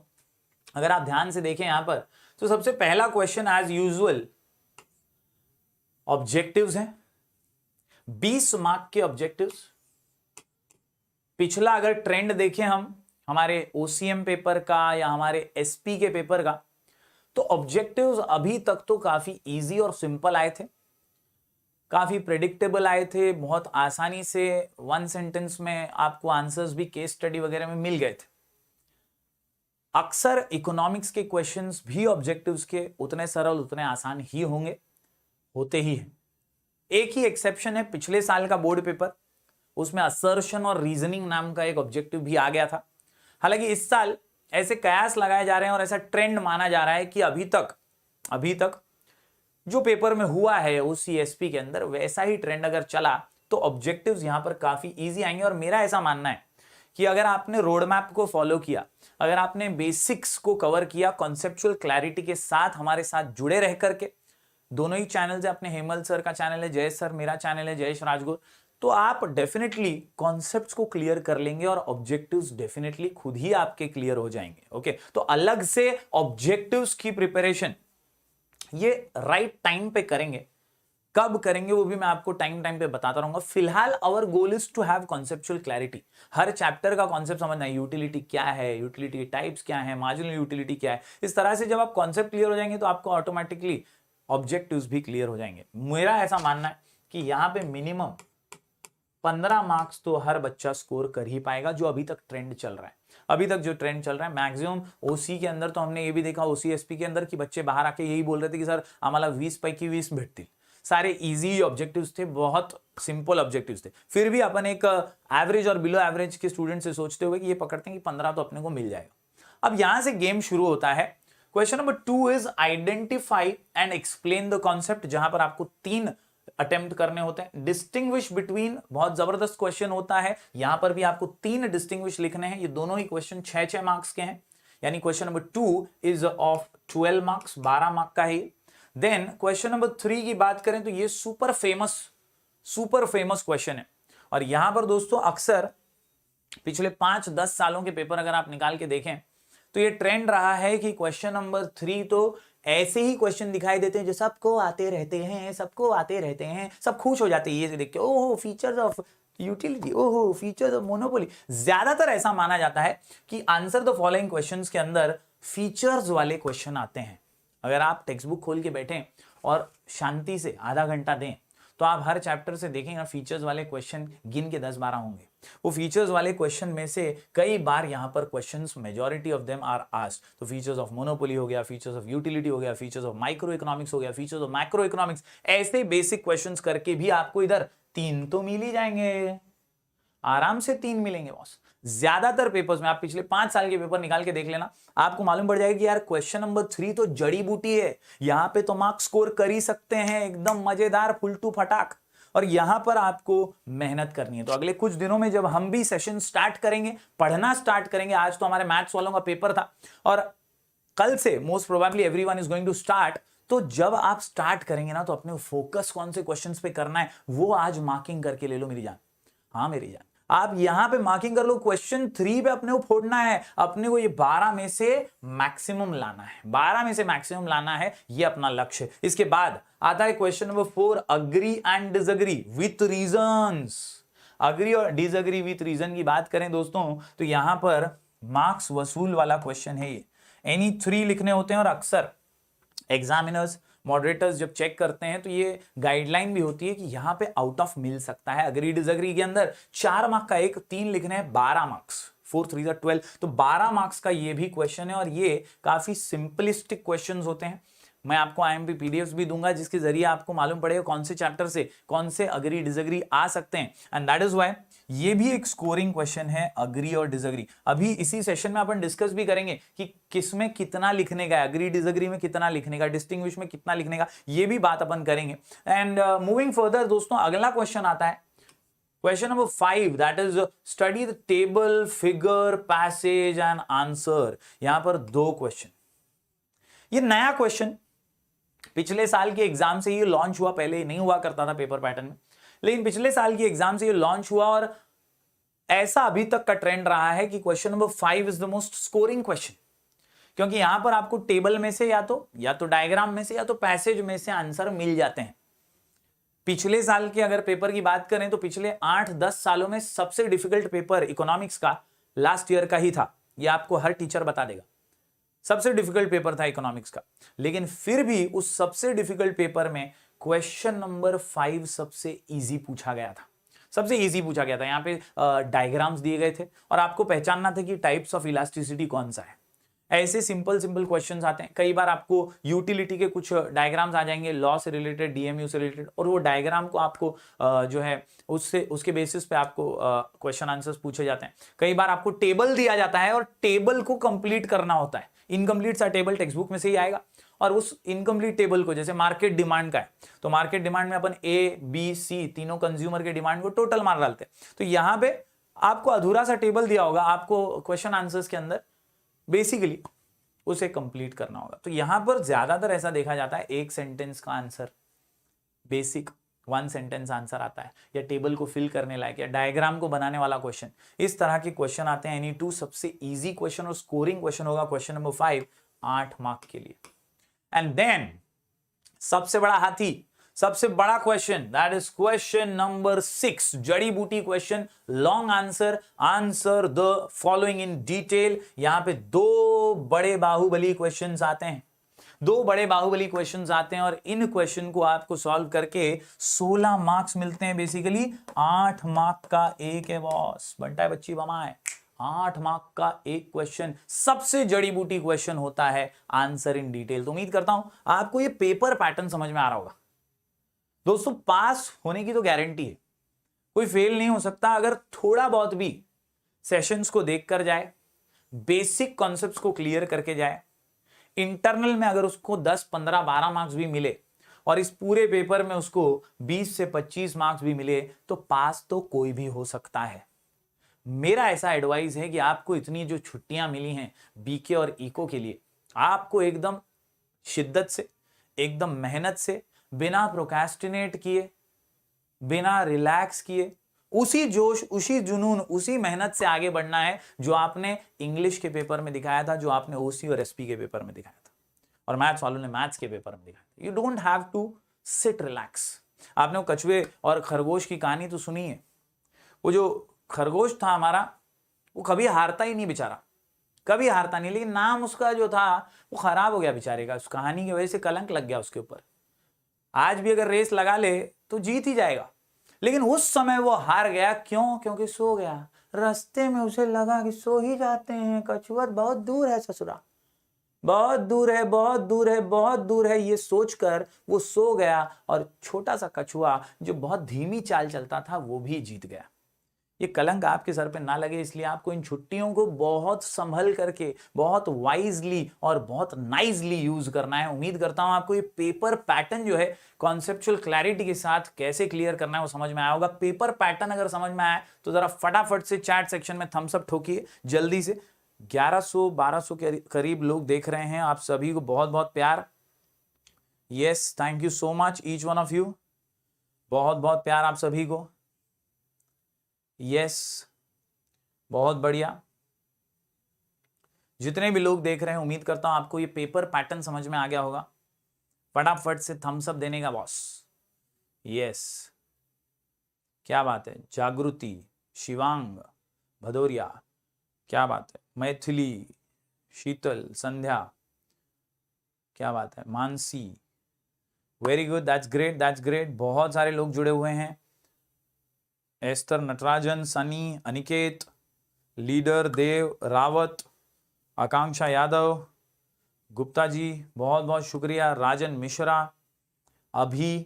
अगर आप ध्यान से देखें यहां पर तो सबसे पहला क्वेश्चन एज यूजुअल ऑब्जेक्टिव्स हैं, 20 मार्क के ऑब्जेक्टिव्स। पिछला अगर ट्रेंड देखें हम हमारे ओसीएम पेपर का या हमारे एसपी के पेपर का, तो ऑब्जेक्टिव्स अभी तक तो काफी इजी और सिंपल आए थे, काफी प्रेडिक्टेबल आए थे, बहुत आसानी से 1 सेंटेंस में आपको आंसर्स भी केस स्टडी वगैरह में मिल गए थे। अक्सर इकोनॉमिक्स के क्वेश्चंस भी ऑब्जेक्टिव्स के उतने सरल उतने आसान ही होंगे, होते ही हैं। एक ही एक्सेप्शन है, पिछले साल का बोर्ड पेपर, उसमें असर्शन और रीजनिंग नाम का एक ऑब्जेक्टिव भी आ गया था। हालांकि इस साल ऐसे कयास लगाए जा रहे हैं और ऐसा ट्रेंड माना जा रहा है कि अभी तक जो पेपर में हुआ है ओसीएसपी के अंदर वैसा ही ट्रेंड अगर चला तो ऑब्जेक्टिव्स यहां पर काफी इजी आएंगे। और मेरा ऐसा मानना है कि अगर आपने रोड मैप को फॉलो किया, अगर आपने बेसिक्स को कवर किया, कॉन्सेप्चुअल क्लैरिटी के साथ हमारे साथ जुड़े रह करके, दोनों ही चैनल है, अपने हेमल सर का चैनल है, जयेश सर मेरा चैनल है, जयेश राजगुरु, तो आप डेफिनेटली कॉन्सेप्ट्स को क्लियर कर लेंगे और ऑब्जेक्टिव्स डेफिनेटली खुद ही आपके क्लियर हो जाएंगे। ओके, तो अलग से ऑब्जेक्टिव्स की प्रिपरेशन ये राइट टाइम पे करेंगे, कब करेंगे वो भी मैं आपको टाइम पे बताता रहूंगा। फिलहाल our goal is to have conceptual clarity, हर चैप्टर का कॉन्सेप्ट समझना है, यूटिलिटी क्या है, यूटिलिटी टाइप्स क्या है, मार्जिनल यूटिलिटी क्या है। इस तरह से जब आप कॉन्सेप्ट क्लियर हो जाएंगे तो आपको ऑटोमेटिकली ऑब्जेक्टिव्स भी क्लियर हो जाएंगे। मेरा ऐसा मानना है कि यहां पे मिनिमम 15 मार्क्स तो हर बच्चा स्कोर कर ही पाएगा, जो अभी तक ट्रेंड चल रहा है। अभी तक जो ट्रेंड चल रहा है मैक्सिमम ओसी के अंदर तो हमने ये भी देखा, ओसी एसपी के अंदर कि बच्चे बाहर आके यही बोल रहे थे कि सर आम्हाला 20 पैकी 20 भेटतील। सारे इजी ऑब्जेक्टिव्स थे, बहुत सिंपल ऑब्जेक्टिव्स थे। फिर भी अपन एक एवरेज और बिलो एवरेज के स्टूडेंट से सोचते हुए कि ये पकड़ते हैं कि 15 तो अपने को मिल जाएगा। अब यहां से गेम शुरू होता है। Question number 2 is identify and explain the concept, जहां पर आपको 3 अटेम्प्ट करने होते हैं। डिस्टिंग्विश बिटवीन, बहुत जबरदस्त क्वेश्चन होता है, यहां पर भी आपको 3 डिस्टिंग्विश लिखने हैं। ये दोनों ही क्वेश्चन 6-6 मार्क्स के हैं, यानी question number 2 is of 12 marks, 12 mark का है। देन क्वेश्चन नंबर 3 की बात करें तो ये सुपर फेमस क्वेश्चन है। और यहां पर दोस्तों अक्सर पिछले 5-10 सालों के पेपर अगर आप निकाल के देखें तो ये ट्रेंड रहा है कि क्वेश्चन नंबर 3 तो ऐसे ही क्वेश्चन दिखाई देते हैं जो सबको आते रहते हैं, सब खुश हो जाते हैं ये देख के, ओहो फीचर्स ऑफ यूटिलिटी, ओहो फीचर्स ऑफ मोनोपोली। ज्यादातर ऐसा माना जाता है कि आंसर द फॉलोइंग क्वेश्चंस के अंदर फीचर्स वाले क्वेश्चन आते हैं। अगर आप टेक्स्ट बुक खोल के बैठें और शांति से आधा घंटा दें तो आप हर चैप्टर से देखेंगे फीचर्स वाले क्वेश्चन गिन के 10-12 होंगे। वो फीचर्स वाले क्वेश्चन में से कई बार यहां पर questions majority of them are asked. तो फीचर्स ऑफ मोनोपोली हो गया, फीचर्स ऑफ यूटिलिटी हो गया, फीचर्स ऑफ माइक्रो इकोनॉमिक्स हो गया, फीचर्स ऑफ मैक्रो इकोनॉमिक्स, ऐसे बेसिक क्वेश्चंस करके भी आपको इधर 3 तो मिल ही जाएंगे, आराम से 3 मिलेंगे बॉस। ज्यादातर पेपर्स में आप पिछले 5 साल के पेपर निकाल के देख लेना, आपको मालूम पड़ जाएगा कि यार क्वेश्चन नंबर 3 तो जड़ी बूटी है, यहां पे तो मार्क्स स्कोर कर ही सकते हैं, एकदम मजेदार फुलटू फटाक। और यहां पर आपको मेहनत करनी है। तो अगले कुछ दिनों में जब हम भी सेशन स्टार्ट करेंगे, पढ़ना स्टार्ट करेंगे, आज तो हमारे मैथ्स वालों का पेपर था और कल से most probably everyone is going to start. तो जब आप स्टार्ट करेंगे ना तो अपने फोकस कौन से क्वेश्चंस पे करना है वो आज मार्किंग करके ले लो मेरी जान। हाँ मेरी जान, आप यहां पे मार्किंग कर लो, क्वेश्चन 3 पे अपने को फोड़ना है, अपने को ये 12 में से मैक्सिमम लाना है, 12 में से मैक्सिमम लाना है, ये अपना लक्ष्य है। इसके बाद आता है question number 4, agree and disagree with reasons. Agree और डिसएग्री विथ रीजन की बात करें दोस्तों तो यहां पर मार्क्स वसूल वाला क्वेश्चन है ये। एनी 3 लिखने होते हैं और अक्सर एग्जामिनर्स मॉडरेटर्स जब चेक करते हैं तो ये गाइडलाइन भी होती है कि यहां पे आउट ऑफ मिल सकता है। अग्री डिसएग्री के अंदर 4 मार्क का एक, 3 लिखने हैं, 12 मार्क्स, 4 3 12, तो 12 मार्क्स का ये भी क्वेश्चन है और ये काफी सिंपलिस्टिक क्वेश्चंस होते हैं। मैं आपको IMP PDFs भी दूंगा जिसके जरिए आपको मालूम पड़ेगा कौन से चैप्टर से कौन से अग्री डिसएग्री आ सकते हैं। एंड दैट इज व्हाई ये भी एक स्कोरिंग क्वेश्चन है, अग्री और डिसएग्री। अभी इसी सेशन में अपन डिस्कस भी करेंगे कि किसमें कितना लिखने का है, अग्री डिसएग्री में कितना लिखने का, डिस्टिंग्विश में कितना लिखने का, ये भी बात अपन करेंगे। एंड मूविंग फर्दर दोस्तों, अगला क्वेश्चन आता है question number 5, that is study the table, figure, passage and answer. यहां पर 2 क्वेश्चन। ये नया क्वेश्चन पिछले साल के एग्जाम से ये लॉन्च हुआ, पहले नहीं हुआ करता था पेपर पैटर्न में, लेकिन पिछले साल के एग्जाम से ये लॉन्च हुआ और ऐसा अभी तक का ट्रेंड रहा है कि question number 5 is the most scoring question, क्योंकि यहां पर आपको टेबल में से या तो डायग्राम में से या तो पैसेज में से आंसर मिल जाते हैं। पिछले साल के अगर पेपर की बात करें तो पिछले 8-10 सालों में सबसे डिफिकल्ट पेपर इकोनॉमिक्स का लास्ट ईयर का ही था, ये आपको हर टीचर बता देगा। सबसे डिफिकल्ट पेपर था इकोनॉमिक्स का, लेकिन फिर भी उस सबसे डिफिकल्ट पेपर में क्वेश्चन नंबर 5 सबसे इजी पूछा गया था, सबसे इजी पूछा गया था। यहाँ पे डायग्राम्स दिए गए थे और आपको पहचानना था कि टाइप्स ऑफ इलास्टिसिटी कौन सा है। ऐसे सिंपल क्वेश्चंस आते हैं। कई बार आपको यूटिलिटी के कुछ डायग्राम्स आ जाएंगे, लॉ से रिलेटेड, डीएमयू से रिलेटेड, और वो डायग्राम को आपको जो है उसके बेसिस पे आपको क्वेश्चन आंसर्स पूछे जाते हैं। कई बार आपको टेबल दिया जाता है और टेबल को कंप्लीट करना होता है। इनकम्प्लीट सा टेबल टेक्स्ट बुक में से ही आएगा और उस इनकम्प्लीट टेबल को, जैसे मार्केट डिमांड का है तो मार्केट डिमांड में अपन ए बी सी तीनों कंज्यूमर के डिमांड को टोटल मार डालते हैं। तो यहां पे आपको अधूरा सा टेबल दिया होगा, आपको क्वेश्चन आंसर्स के अंदर बेसिकली उसे कंप्लीट करना होगा। तो यहां पर ज्यादातर ऐसा देखा जाता है एक सेंटेंस का आंसर, बेसिक 1 सेंटेंस आंसर आता है, या टेबल को फिल करने लायक, या डायग्राम को बनाने वाला क्वेश्चन, इस तरह के क्वेश्चन आते हैं। एनी 2 सबसे इजी क्वेश्चन और स्कोरिंग क्वेश्चन होगा क्वेश्चन नंबर 5, 8 मार्क के लिए। एंड देन सबसे बड़ा हाथी, सबसे बड़ा question, that is question number 6, जड़ी बूटी question, long answer the following in detail. यहां पे 2 बड़े बाहुबली क्वेश्चंस आते हैं, 2 बड़े बाहुबली क्वेश्चंस आते हैं और इन क्वेश्चन को आपको सॉल्व करके 16 मार्क्स मिलते हैं। बेसिकली 8 मार्क का एक है बॉस, बनता है बच्ची बमाए, 8 मार्क का एक क्वेश्चन, सबसे जड़ी बूटी क्वेश्चन होता है आंसर इन डिटेल। तो उम्मीद करता हूं आपको ये पेपर पैटर्न समझ में आ रहा होगा। दोस्तों पास होने की तो गारंटी है, कोई फेल नहीं हो सकता अगर थोड़ा बहुत भी सेशंस को देखकर जाए, बेसिक कॉन्सेप्ट्स को क्लियर करके जाए। इंटरनल में अगर उसको 10, 15, 12 मार्क्स भी मिले और इस पूरे पेपर में उसको 20 से 25 मार्क्स भी मिले तो पास तो कोई भी हो सकता है। मेरा ऐसा एडवाइस है कि आपको इतनी जो छुट्टियां मिली हैं बीके और इको के लिए, आपको एकदम शिद्दत से, एकदम मेहनत से, बिना प्रोक्रेस्टिनेट किए, बिना रिलैक्स किए, उसी जोश, उसी जुनून, उसी मेहनत से आगे बढ़ना है जो आपने इंग्लिश के पेपर में दिखाया था, जो आपने ओसी और एसपी के पेपर में दिखाया था, और मैथ्स वालों ने मैथ्स के पेपर में दिखाया था। You don't have to sit relax. आपने वो कछुए और खरगोश की कहानी तो सुनी है। वो जो खरगोश था हमारा, वो कभी हारता ही नहीं बेचारा, कभी हारता नहीं, लेकिन नाम उसका जो था वो खराब हो गया बेचारे का, उस कहानी की वजह से कलंक लग गया उसके ऊपर। आज भी अगर रेस लगा ले तो जीत ही जाएगा, लेकिन उस समय वो हार गया। क्यों? क्योंकि सो गया। रास्ते में उसे लगा कि सो ही जाते हैं, कछुआ बहुत दूर है ससुरा, बहुत दूर है, बहुत दूर है, बहुत दूर है, ये सोचकर वो सो गया और छोटा सा कछुआ जो बहुत धीमी चाल चलता था वो भी जीत गया। ये कलंक आपके सर पे ना लगे, इसलिए आपको इन छुट्टियों को बहुत संभल करके, बहुत वाइजली और बहुत नाइसली यूज करना है। उम्मीद करता हूं आपको ये पेपर पैटर्न जो है कॉन्सेप्चुअल क्लैरिटी के साथ कैसे क्लियर करना है वो समझ में आया होगा। पेपर पैटर्न अगर समझ में आया तो जरा फटाफट से चैट सेक्शन में थम्स अप ठोकिए जल्दी से। 1100-1200 के करीब लोग देख रहे हैं, आप सभी को बहुत बहुत प्यार। Yes, thank you so much each one of you, बहुत बहुत प्यार आप सभी को। यस, बहुत बढ़िया। जितने भी लोग देख रहे हैं उम्मीद करता हूं आपको ये पेपर पैटर्न समझ में आ गया होगा। फटाफट से थम्स अप देने का बॉस। यस, क्या बात है। जागृति, शिवांग, भदौरिया, क्या बात है। मैथिली, शीतल, संध्या, क्या बात है। Mansi, very good, that's great, that's great. बहुत सारे लोग जुड़े हुए हैं। एस्तर, नटराजन, सनी, अनिकेत, लीडर, देव, रावत, आकांक्षा यादव, गुप्ता जी बहुत बहुत शुक्रिया, राजन मिश्रा, अभी,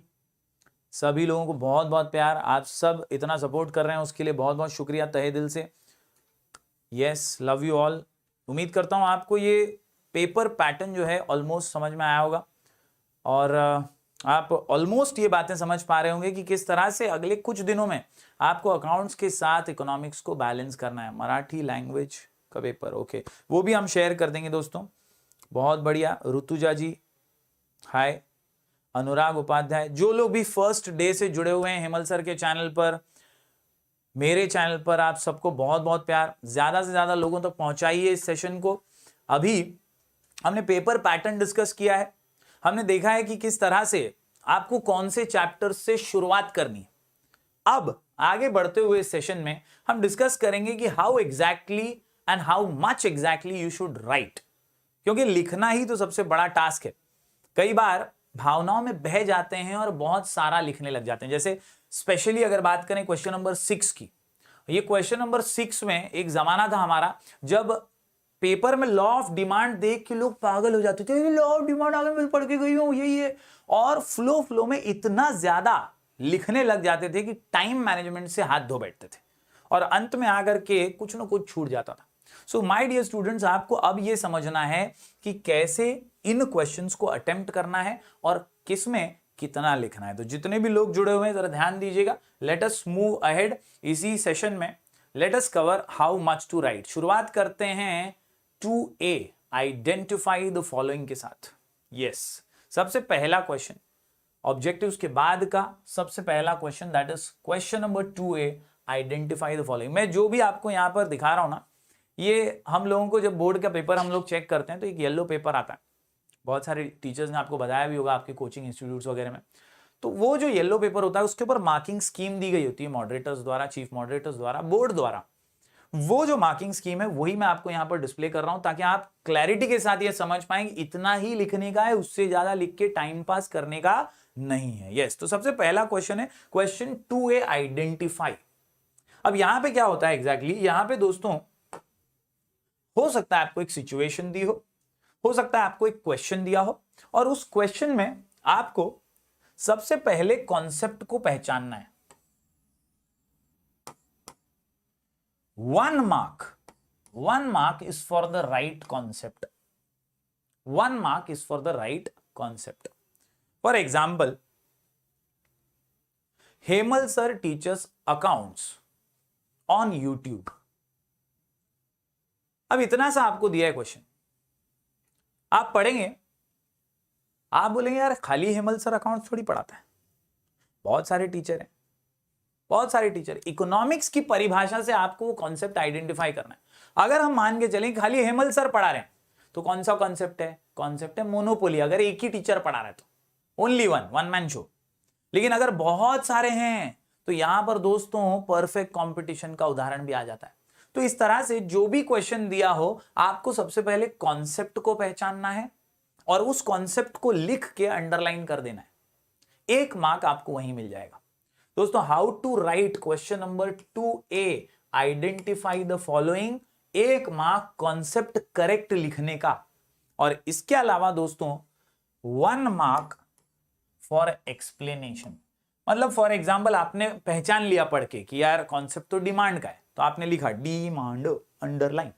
सभी लोगों को बहुत बहुत प्यार, आप सब इतना सपोर्ट कर रहे हैं उसके लिए बहुत बहुत शुक्रिया तहे दिल से। Yes, love you all. उम्मीद करता हूं आपको ये पेपर पैटर्न जो है ऑलमोस्ट समझ में आया होगा और आप ऑलमोस्ट ये बातें समझ पा रहे होंगे कि किस तरह से अगले कुछ दिनों में आपको अकाउंट्स के साथ इकोनॉमिक्स को बैलेंस करना है। मराठी लैंग्वेज का पेपर, ओके, वो भी हम शेयर कर देंगे दोस्तों। बहुत बढ़िया, ऋतुजा जी हाय, अनुराग उपाध्याय, जो लोग भी फर्स्ट डे से जुड़े हुए हैं हेमल सर के चैनल पर, मेरे चैनल पर, आप सबको बहुत बहुत प्यार। ज्यादा से ज्यादा लोगों तक पहुंचाइए इस सेशन को। अभी हमने पेपर पैटर्न डिस्कस किया है, हमने देखा है कि किस तरह से आपको कौन से चैप्टर से शुरुआत करनी है। अब आगे बढ़ते हुए इस सेशन में हम डिस्कस करेंगे कि how exactly and how much exactly you should write, क्योंकि लिखना ही तो सबसे बड़ा टास्क है। कई बार भावनाओं में बह जाते हैं और बहुत सारा लिखने लग जाते हैं। जैसे स्पेशली अगर बात करें क्वेश्चन नंबर 6 की, ये क्वेश्चन नंबर 6 में एक जमाना था हमारा जब पेपर में लॉ ऑफ डिमांड देख के लोग पागल हो जाते थे, लॉ ऑफ डिमांड आगे मैं पढ़ के गई हूं यही है, और फ्लो में इतना ज्यादा लिखने लग जाते थे कि टाइम मैनेजमेंट से हाथ धो बैठते थे और अंत में आकर के कुछ ना कुछ छूट जाता था। सो माय डियर स्टूडेंट्स, आपको अब यह समझना है कि कैसे इन क्वेश्चंस को अटेम्प्ट करना है और किसमें कितना लिखना है। तो जितने भी लोग जुड़े हुए हैं जरा ध्यान दीजिएगा। Let us move ahead. इसी सेशन में let us cover how much to write. शुरुआत करते हैं 2A आइडेंटिफाई द फॉलोइंग के साथ। यस, सबसे पहला क्वेश्चन ऑब्जेक्टिव्स के बाद का सबसे पहला question, that is question number 2A identify the following. मैं जो भी आपको यहां पर दिखा रहा हूं ना, ये हम लोगों को जब बोर्ड का पेपर हम लोग चेक करते हैं तो एक येलो पेपर आता है, बहुत सारे टीचर्स ने आपको बताया भी होगा आपके कोचिंग इंस्टीट्यूट्स वगैरह में। तो वो जो येलो पेपर होता है उसके ऊपर मार्किंग स्कीम दी गई होती है मॉडरेटर्स द्वारा, चीफ मॉडरेटर्स द्वारा, बोर्ड द्वारा। वो जो मार्किंग स्कीम है वही मैं आपको यहां पर डिस्प्ले कर रहा हूं ताकि आप क्लैरिटी के साथ ये समझ पाएंगे इतना ही लिखने का है, उससे ज्यादा लिख के टाइम पास करने का नहीं है। यस, तो सबसे पहला क्वेश्चन है क्वेश्चन 2A आइडेंटिफाई। अब यहां पे क्या होता है एग्जैक्टली, यहां पे दोस्तों हो सकता है आपको एक सिचुएशन दी हो सकता है आपको एक क्वेश्चन दिया हो और उस क्वेश्चन में आपको सबसे पहले कॉन्सेप्ट को पहचानना है। 1 mark is for the right concept. 1 mark is for the right concept. For example, Hemal sir teaches accounts on YouTube. अब इतना सा आपको दिया है क्वेश्चन, आप पढ़ेंगे, आप बोलेंगे यार खाली हेमल सर अकाउंट्स थोड़ी पढ़ाता है, बहुत सारे टीचर हैं, बहुत सारे टीचर। इकोनॉमिक्स की परिभाषा से आपको वो कॉन्सेप्ट आइडेंटिफाई करना है। अगर हम मान के चलें खाली हेमल सर पढ़ा रहे हैं तो कौन सा कॉन्सेप्ट है? कॉन्सेप्ट है मोनोपोली। अगर एक ही टीचर पढ़ा रहा है तो ओनली वन मैन शो। लेकिन अगर बहुत सारे हैं तो यहां पर दोस्तों परफेक्ट कंपटीशन का उदाहरण भी आ जाता है। तो इस तरह से जो भी क्वेश्चन दिया हो आपको सबसे पहले कॉन्सेप्ट को पहचानना है और उस कॉन्सेप्ट को लिख के अंडरलाइन कर देना है। 1 मार्क आपको वहीं मिल जाएगा। दोस्तों, how to write question number 2A identify the following, 1 mark concept correct लिखने का। और इसके अलावा दोस्तों 1 मार्क फॉर एक्सप्लेनेशन। मतलब फॉर एग्जाम्पल आपने पहचान लिया पढ़ के कि यार कॉन्सेप्ट तो डिमांड का है, तो आपने लिखा डिमांड अंडरलाइन।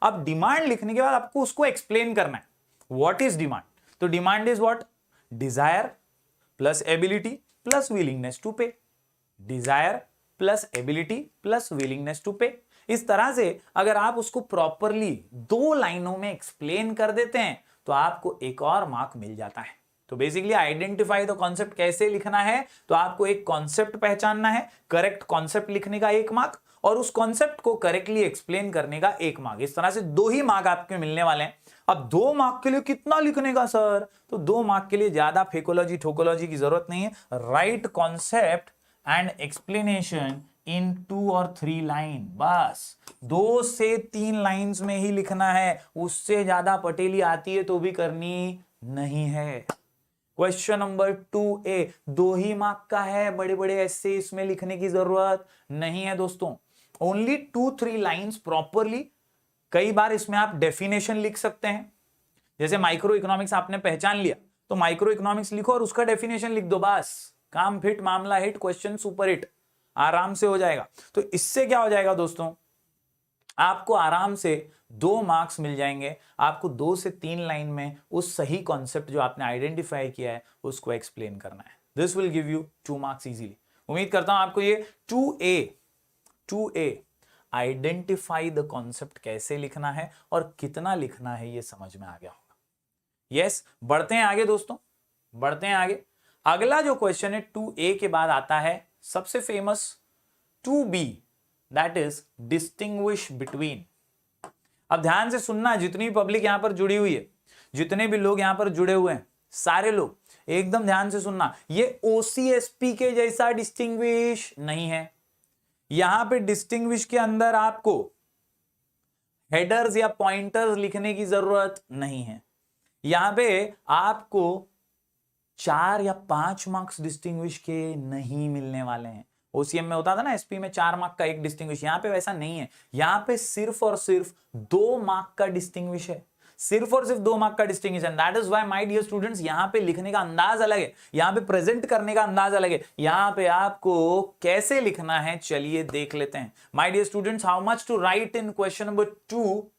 अब डिमांड लिखने के बाद आपको उसको एक्सप्लेन करना है। What is demand? तो demand is what? Desire plus ability plus willingness to pay. Desire plus ability plus willingness to pay. इस तरह से अगर आप उसको प्रॉपरली 2 लाइनों में एक्सप्लेन कर देते हैं तो आपको एक और मार्क मिल जाता है। तो बेसिकली आइडेंटिफाई द कॉन्सेप्ट कैसे लिखना है, तो आपको एक कॉन्सेप्ट पहचानना है, करेक्ट कॉन्सेप्ट लिखने का 1 मार्क और उस कॉन्सेप्ट को करेक्टली एक्सप्लेन करने का 1 मार्क। इस तरह से 2 ही मार्क आपके मिलने वाले हैं। अब 2 मार्क के लिए कितना लिखने का सर? तो 2 मार्क के लिए ज्यादा फेकोलॉजी ठोकोलॉजी की जरूरत नहीं है। Right concept and explanation in 2 और 3 लाइन, बस 2 से 3 लाइंस में ही लिखना है। उससे ज्यादा पटेली आती है तो भी करनी नहीं है। क्वेश्चन नंबर 2A 2 ही मार्क का है, बड़े बड़े ऐसे इसमें लिखने की जरूरत नहीं है दोस्तों। Only 2-3 lines properly. कई बार इसमें आप डेफिनेशन लिख सकते हैं, जैसे माइक्रो इकोनॉमिक्स आपने पहचान लिया तो माइक्रो इकोनॉमिक्स लिखो और उसका डेफिनेशन लिख दो, बस काम फिट, मामला हिट, क्वेश्चन सुपर हिट, आराम से हो जाएगा। तो इससे क्या हो जाएगा दोस्तों, आपको आराम से 2 मार्क्स मिल जाएंगे। आपको 2 से 3 लाइन में उस सही कॉन्सेप्ट जो आपने आइडेंटिफाई किया है उसको एक्सप्लेन करना है। This will give you 2 marks easily. उम्मीद करता हूं आपको ये 2A आइडेंटिफाई द कॉन्सेप्ट कैसे लिखना है और कितना लिखना है ये समझ में आ गया होगा। यस, बढ़ते हैं आगे दोस्तों, बढ़ते हैं आगे। अगला जो क्वेश्चन है 2A के बाद आता है सबसे famous 2B, that is distinguish between. अब ध्यान से सुनना, जितनी पब्लिक यहां पर जुड़ी हुई है, जितने भी लोग यहां पर जुड़े हुए हैं, सारे लोग एकदम ध्यान से सुनना। ये OCSP के जैसा डिस्टिंग्विश नहीं है। यहां पे डिस्टिंग्विश के अंदर आपको हेडर्स या पॉइंटर्स लिखने की जरूरत नहीं है। यहां पे आपको 4 या 5 मार्क्स डिस्टिंग्विश के नहीं मिलने वाले हैं। OCM में होता था ना, SP में 4 मार्क का एक डिस्टिंग्विश, यहां पे वैसा नहीं है। यहां पे सिर्फ और सिर्फ 2 मार्क का डिस्टिंग्विश है, सिर्फ और सिर्फ 2 मार्क का डिस्टिंग्विश है। That is why my dear students, यहां पे लिखने का अंदाज अलग है, यहां पे प्रेजेंट करने का अंदाज अलग है। यहां पे आपको कैसे लिखना है चलिए देख लेते हैं। My dear students, how much to write in question number 2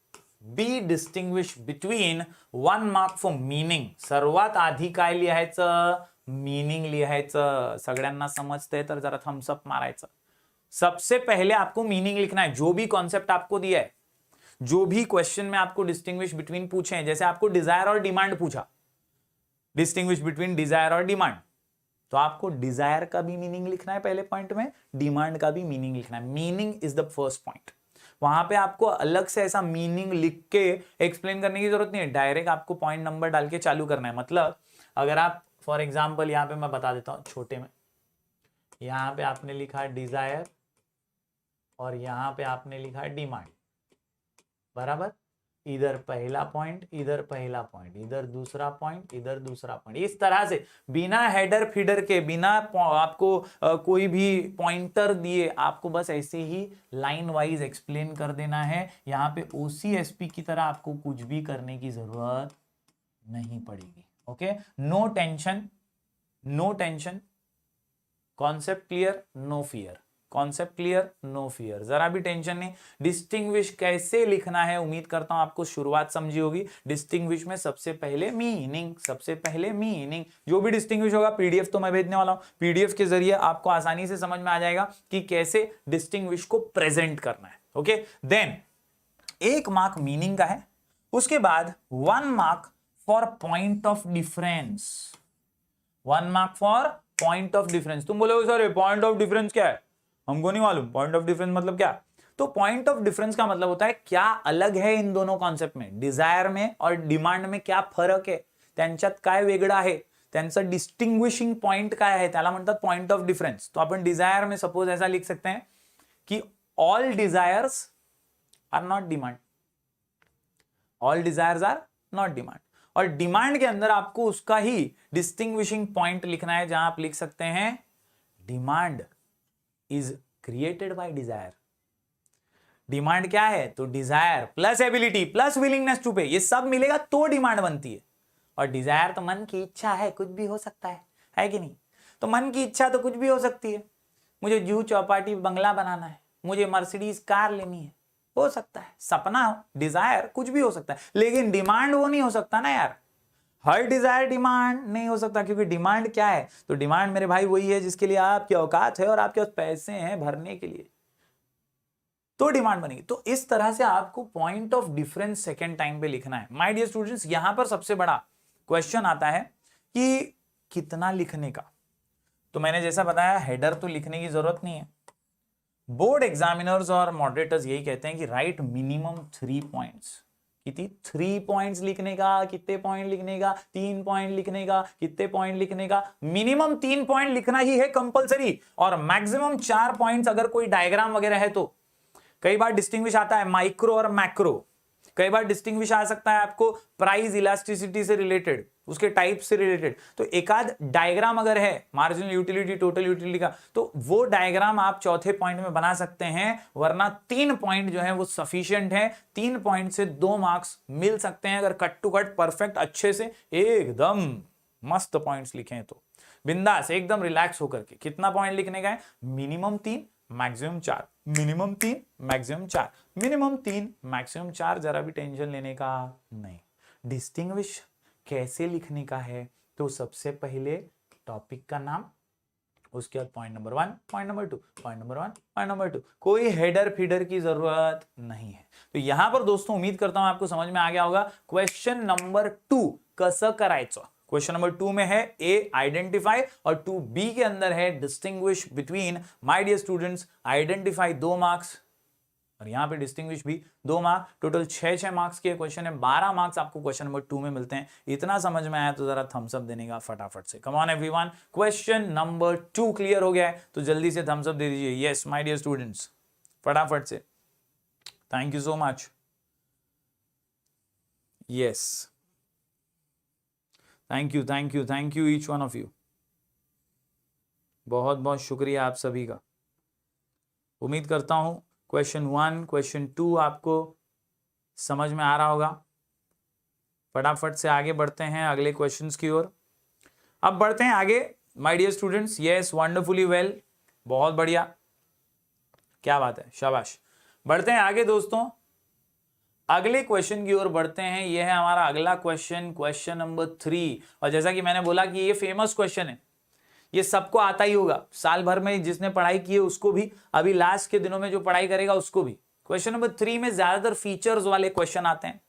B distinguish between 1 mark for meaning. सर्वात आधी काय लिहायचं, मीनिंग लिहायचं। सगळ्यांना समजतंय तर जरा थम्स अप मारायचं। सबसे पहले आपको मीनिंग लिखना है। जो भी कॉन्सेप्ट आपको दिया है, जो भी क्वेश्चन में आपको डिस्टिंग्विश बिटवीन पूछे हैं, जैसे आपको डिजायर और डिमांड पूछा, डिस्टिंग्विश बिटवीन डिजायर और डिमांड, तो आपको डिजायर का भी मीनिंग लिखना है पहले पॉइंट में, डिमांड का भी मीनिंग लिखना है। Meaning is the first point. वहां पे आपको अलग से ऐसा मीनिंग लिख के एक्सप्लेन करने की जरूरत नहीं है, डायरेक्ट आपको पॉइंट नंबर डाल के चालू करना है। मतलब अगर आप फॉर एग्जाम्पल यहां पे मैं बता देता हूं छोटे में, यहां पे आपने लिखा डिजायर और यहां पे आपने लिखा डिमांड, बराबर। इधर पहला पॉइंट, इधर पहला पॉइंट, इधर दूसरा पॉइंट, इधर दूसरा पॉइंट। इस तरह से बिना हेडर फीडर के, बिना आपको कोई भी पॉइंटर दिए, आपको बस ऐसे ही लाइन वाइज एक्सप्लेन कर देना है। यहां पे OCSP की तरह आपको कुछ भी करने की जरूरत नहीं पड़ेगी। Okay, no tension, no tension. Concept clear, no fear. Concept clear, no fear, जरा भी टेंशन नहीं। डिस्टिंग्विश कैसे लिखना है, उम्मीद करता हूं आपको शुरुआत समझी होगी। डिस्टिंग्विश में सबसे पहले मीनिंग, सबसे पहले मीनिंग। जो भी डिस्टिंग्विश होगा, PDF तो मैं भेजने वाला हूं, PDF के जरिए आपको आसानी से समझ में आ जाएगा कि कैसे डिस्टिंग्विश को प्रेजेंट करना है। ओके, देन 1 मार्क मीनिंग का है, उसके बाद 1 mark for point of difference. 1 mark for point of difference. तुम बोलोगे सर पॉइंट ऑफ डिफरेंस क्या है, हमको नहीं मालूम पॉइंट ऑफ डिफरेंस मतलब क्या। तो पॉइंट ऑफ डिफरेंस का मतलब होता है क्या अलग है इन दोनों कॉन्सेप्ट में, डिजायर में और डिमांड में क्या फरक आहे, त्यांच्यात काय वेगळं आहे, त्यांचं डिस्टिंग्विशिंग पॉइंट काय आहे, त्याला म्हणतात पॉइंट ऑफ डिफरेंस। तो अपन डिजायर में सपोज ऐसा लिख सकते हैं कि all desires are not demand, all desires are not demand. और डिमांड के अंदर आपको उसका ही डिस्टिंग्विशिंग पॉइंट लिखना है, जहां आप लिख सकते हैं demand is created by desire. Demand क्या है, तो desire plus ability plus willingness to pay, ये सब मिलेगा तो डिमांड बनती है। और डिजायर तो मन की इच्छा है, कुछ भी हो सकता है कि नहीं। तो मन की इच्छा तो कुछ भी हो सकती है, मुझे जूहू चौपाटी बंगला बनाना है, मुझे मर्सिडीज कार लेनी है, हो सकता है सपना, डिजायर कुछ भी हो सकता है। लेकिन डिमांड वो नहीं हो सकता ना यार, हर डिजायर डिमांड नहीं हो सकता। क्योंकि डिमांड क्या है, तो डिमांड मेरे भाई वही है जिसके लिए आपकी औकात है और आपके पास पैसे हैं भरने के लिए, तो डिमांड बनेगी। तो इस तरह से आपको point of difference second time पे लिखना है। माय डियर स्टूडेंट्स, यहां पर सबसे बड़ा क्वेश्चन आता है कि कितना लिखने का। तो मैंने जैसा बताया हेडर तो लिखने की जरूरत नहीं है। बोर्ड एग्जामिनर्स और मॉडरेटर्स यही कहते हैं कि राइट मिनिमम 3 पॉइंट्स। कितनी 3 पॉइंट्स लिखने का, कितने पॉइंट लिखने का, 3 पॉइंट लिखने का, कितने पॉइंट लिखने का। मिनिमम 3 पॉइंट लिखना ही है कंपलसरी, और मैक्सिमम 4 पॉइंट्स अगर कोई डायग्राम वगैरह है तो। कई बार डिस्टिंग्विश आता है माइक्रो और मैक्रो, कई बार डिस्टिंग्विश आ सकता है आपको प्राइस इलास्टिसिटी से रिलेटेड, उसके टाइप से रिलेटेड। तो एक आध डायग्राम अगर है मार्जिनल यूटिलिटी टोटल यूटिलिटी का, तो वो डायग्राम आप चौथे पॉइंट में बना सकते हैं, वरना 3 पॉइंट जो है वो सफिशिएंट है। 3 पॉइंट से 2 मार्क्स मिल सकते हैं अगर कट टू कट परफेक्ट अच्छे से एकदम मस्त पॉइंट्स लिखे तो बिंदास एकदम रिलैक्स होकर के। कितना पॉइंट लिखने का है? Minimum 3 maximum 4, minimum 3 maximum 4, minimum 3 maximum 4, जरा भी टेंशन लेने का नहीं। डिस्टिंग्विश कैसे लिखने का है? तो सबसे पहले टॉपिक का नाम, उसके बाद point number 1, point number 2, point number 1, point number 2, कोई हेडर फीडर की जरूरत नहीं है। तो यहां पर दोस्तों उम्मीद करता हूं आपको समझ में आ गया होगा। क्वेश्चन नंबर 2 कसं करायचं? क्वेश्चन नंबर 2 में है ए आइडेंटिफाई और 2B के अंदर है distinguish between. My dear students, identify 2 marks और यहां पे डिस्टिंग्विश भी 2 मार्क्स, टोटल 6 मार्क्स के क्वेश्चन है। 12 मार्क्स आपको क्वेश्चन नंबर 2 में मिलते हैं। इतना समझ में आया तो जरा थम्स अप देने का फटाफट से। Come on everyone, question number 2 clear हो गया है तो जल्दी से थम्स अप दे दीजिए। यस माय डियर स्टूडेंट्स, फटाफट से। Thank you so much. Yes, thank you each one of you. बहुत बहुत शुक्रिया आप सभी का। उम्मीद करता हूं क्वेश्चन 1 क्वेश्चन 2 आपको समझ में आ रहा होगा। फटाफट से आगे बढ़ते हैं अगले क्वेश्चंस की ओर। अब बढ़ते हैं आगे my dear students. Yes, wonderfully well, बहुत बढ़िया, क्या बात है, शाबाश। बढ़ते हैं आगे दोस्तों, अगले क्वेश्चन की ओर बढ़ते हैं। यह है हमारा अगला क्वेश्चन, क्वेश्चन नंबर 3। और जैसा कि मैंने बोला कि ये फेमस क्वेश्चन है, ये सबको आता ही होगा। साल भर में जिसने पढ़ाई की है उसको भी, अभी लास्ट के दिनों में जो पढ़ाई करेगा उसको भी। क्वेश्चन नंबर 3 में ज्यादातर फीचर्स वाले क्वेश्चन आते हैं।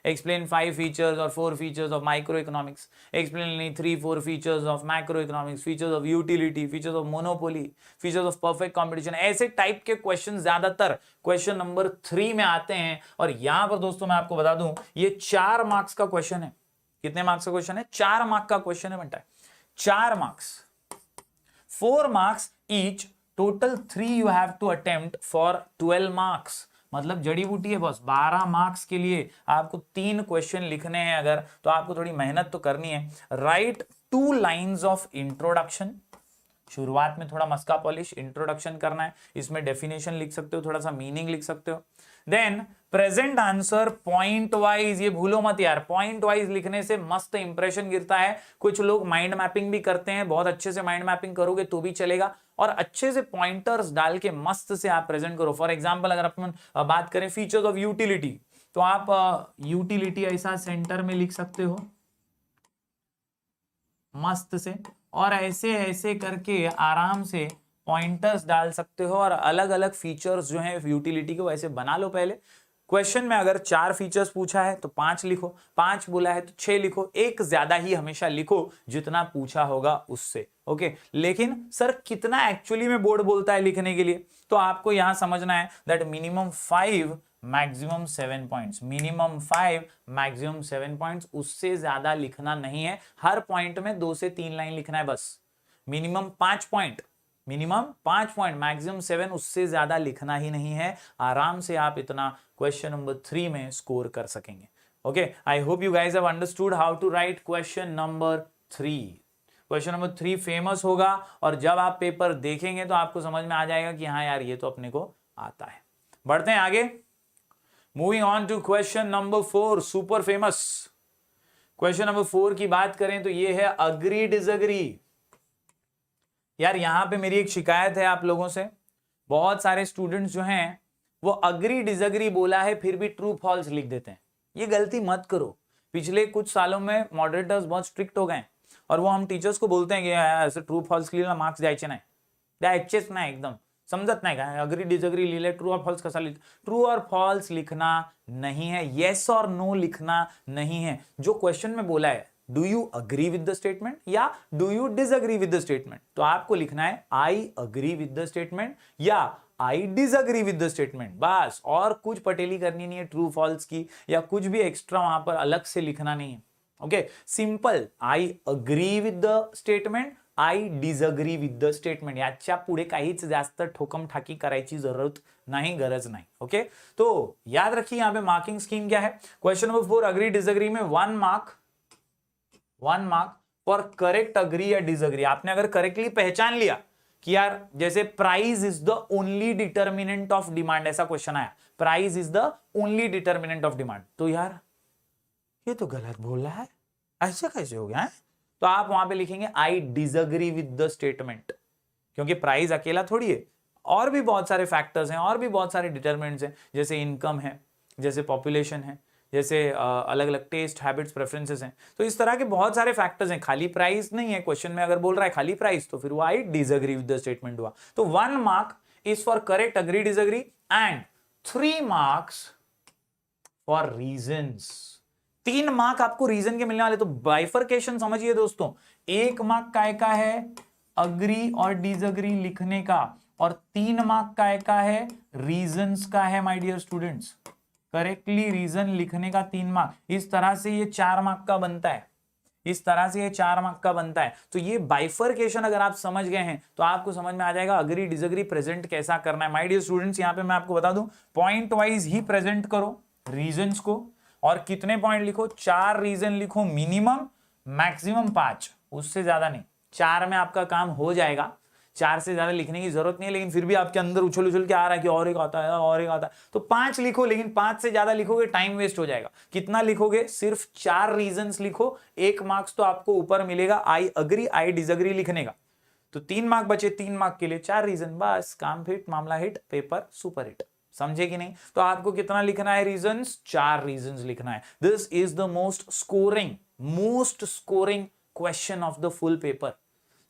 एक्सप्लेन 5 फीचर्स और 4 features of micro economics, explain 3-4 features of macro economics, features of utility, features of monopoly, features of perfect competition. ऐसे टाइप के क्वेश्चन ज्यादातर क्वेश्चन नंबर 3 में आते हैं। और यहां पर दोस्तों मैं आपको बता दूं, ये 4 मार्क्स का क्वेश्चन है। कितने मार्क्स का क्वेश्चन है? 4 मार्क्स का क्वेश्चन है बेटा, 4 marks, 4 marks each, total 3 you have to attempt for 12 marks। मतलब जड़ी बूटी है बॉस। 12 मार्क्स के लिए आपको 3 क्वेश्चन लिखने हैं अगर, तो आपको थोड़ी मेहनत तो करनी है। राइट 2 लाइन्स ऑफ इंट्रोडक्शन, शुरुआत में थोड़ा मस्का पॉलिश इंट्रोडक्शन करना है, इसमें डेफिनेशन लिख सकते हो, थोड़ा सा मीनिंग लिख सकते हो। Then present answer point wise, ये भूलो मत यार, पॉइंट वाइज लिखने से मस्त इंप्रेशन गिरता है। कुछ लोग माइंड मैपिंग भी करते हैं, बहुत अच्छे से माइंड मैपिंग करोगे तो भी चलेगा। और अच्छे से पॉइंटर्स डाल के मस्त से आप प्रेजेंट करो। फॉर एग्जाम्पल अगर अपन बात करें फीचर्स ऑफ यूटिलिटी, तो आप यूटिलिटी ऐसा सेंटर में लिख सकते हो मस्त से, और ऐसे ऐसे करके आराम से पॉइंटर्स डाल सकते हो और अलग अलग फीचर्स जो हैं यूटिलिटी के वैसे बना लो पहले। क्वेश्चन में अगर 4 फीचर्स पूछा है तो 5 लिखो, 5 बोला है तो 6 लिखो, एक ज्यादा ही हमेशा लिखो जितना पूछा होगा उससे। ओके, लेकिन सर कितना एक्चुअली में बोर्ड बोलता है लिखने के लिए, तो आपको यहां समझना है that minimum 5 maximum 7 points, minimum 5 maximum 7 points, उससे ज्यादा लिखना नहीं है। हर पॉइंट में 2 से 3 लाइन लिखना है बस। Minimum 5 point, minimum 5 point, maximum 7, उससे ज्यादा लिखना ही नहीं है। आराम से आप इतना क्वेश्चन नंबर 3 में स्कोर कर सकेंगे। Okay, I hope you guys have understood how to write question number 3। Question number 3 famous होगा और जब आप पेपर देखेंगे तो आपको समझ में आ जाएगा कि हाँ यार ये तो अपने को आता है। बढ़ते हैं आगे, moving on to question number 4, super famous. Question number 4 की बात करें तो ये है अग्री डिसएग्री। यार यहां पे मेरी एक शिकायत है आप लोगों से, बहुत सारे स्टूडेंट्स जो हैं वो अग्री डिसएग्री बोला है फिर भी ट्रू फॉल्स लिख देते हैं। ये गलती मत करो। पिछले कुछ सालों में मॉडरेटर्स बहुत स्ट्रिक्ट हो गए और वो हम टीचर्स को बोलते हैं कि ऐसे ट्रू फॉल्स लिहिला मार्क्स द्यायचे नाही, द्यायचेच नाही, एकदम समझत नाही का, अग्री डिसएग्री लिहिले, ट्रू और फॉल्स कसा लिख, ट्रू और फॉल्स लिखना नहीं है, येस और नो लिखना नहीं है। जो क्वेश्चन में बोला है do you agree with the statement या do you disagree with the statement, तो आपको लिखना है I agree with the statement या I disagree with the statement, बस। और कुछ पटेली करनी नहीं है ट्रू फॉल्स की, या कुछ भी एक्स्ट्रा वहां पर अलग से लिखना नहीं है। Okay, simple I agree with the statement, I disagree with the statement, याच्या पुढे काहीच जास्त ठोकम ठाकी करायची जरूरत नहीं, गरज नहीं। ओके, तो याद रखिए यहां पे मार्किंग स्कीम क्या है। क्वेश्चन नंबर 4 अग्री डिसअग्री में 1 mark 1 mark for correct agree या डिसअग्री। आपने अगर करेक्टली पहचान लिया कि यार जैसे price is the only determinant of demand, ऐसा क्वेश्चन आया, price is the only determinant of demand, तो यार ये तो गलत बोल रहा है, ऐसे कैसे हो गया है? तो आप वहां पे लिखेंगे I disagree with the statement, क्योंकि प्राइस अकेला थोड़ी है, और भी बहुत सारे फैक्टर्स हैं, और भी बहुत सारे डिटर्मिनेंट्स हैं, जैसे इनकम है, जैसे पॉपुलेशन है, जैसे अलग अलग टेस्ट, हैबिट्स, प्रेफरेंसेस हैं। तो इस तरह के बहुत सारे फैक्टर्स हैं, खाली प्राइस नहीं है। क्वेश्चन में अगर बोल रहा है खाली प्राइस, तो फिर वो आई डिसएग्री विद द स्टेटमेंट हुआ। तो 1 mark is for correct agree disagree and 3 marks for reasons. 3 mark आपको रीजन के मिलने वाले। तो बाइफरकेशन समझिए दोस्तों, 1 मार्क काय का है अग्री और डिसएग्री लिखने का, और 3 मार्क काय का है रीजंस का है। My dear students, correctly reason लिखने का 3 मार्क। इस तरह से ये 4 मार्क का बनता है, इस तरह से ये 4 मार्क का बनता है। तो ये बाइफरकेशन अगर आप समझ गए हैं तो आपको समझ में आ जाएगा अग्री डिसएग्री प्रेजेंट कैसा करना है। माय डियर स्टूडेंट्स, यहां पे मैं आपको बता दूं, पॉइंट वाइज ही प्रेजेंट करो रीजंस को, और कितने पॉइंट लिखो, 4 रीजन लिखो मिनिमम, मैक्सिमम 5, उससे ज्यादा नहीं। 4 में आपका काम हो जाएगा, 4 से ज्यादा लिखने की जरूरत नहीं है, लेकिन फिर भी आपके अंदर उछल उछल के आ रहा है कि और एक आता है और एक आता है, तो 5 लिखो, लेकिन 5 से ज्यादा लिखोगे टाइम वेस्ट हो जाएगा। कितना लिखोगे, सिर्फ 4 रीजंस लिखो, 1 मार्क्स तो आपको ऊपर मिलेगा आई अग्री आई डिसएग्री लिखने का। तो 3 मार्क बचे, 3 मार्क के लिए 4 रीजन, बस काम फिट, मामला हिट, पेपर सुपर हिट। समझे कि नहीं? तो आपको कितना लिखना है रीजंस, 4 रीजंस लिखना है। This is the most scoring question of the full paper.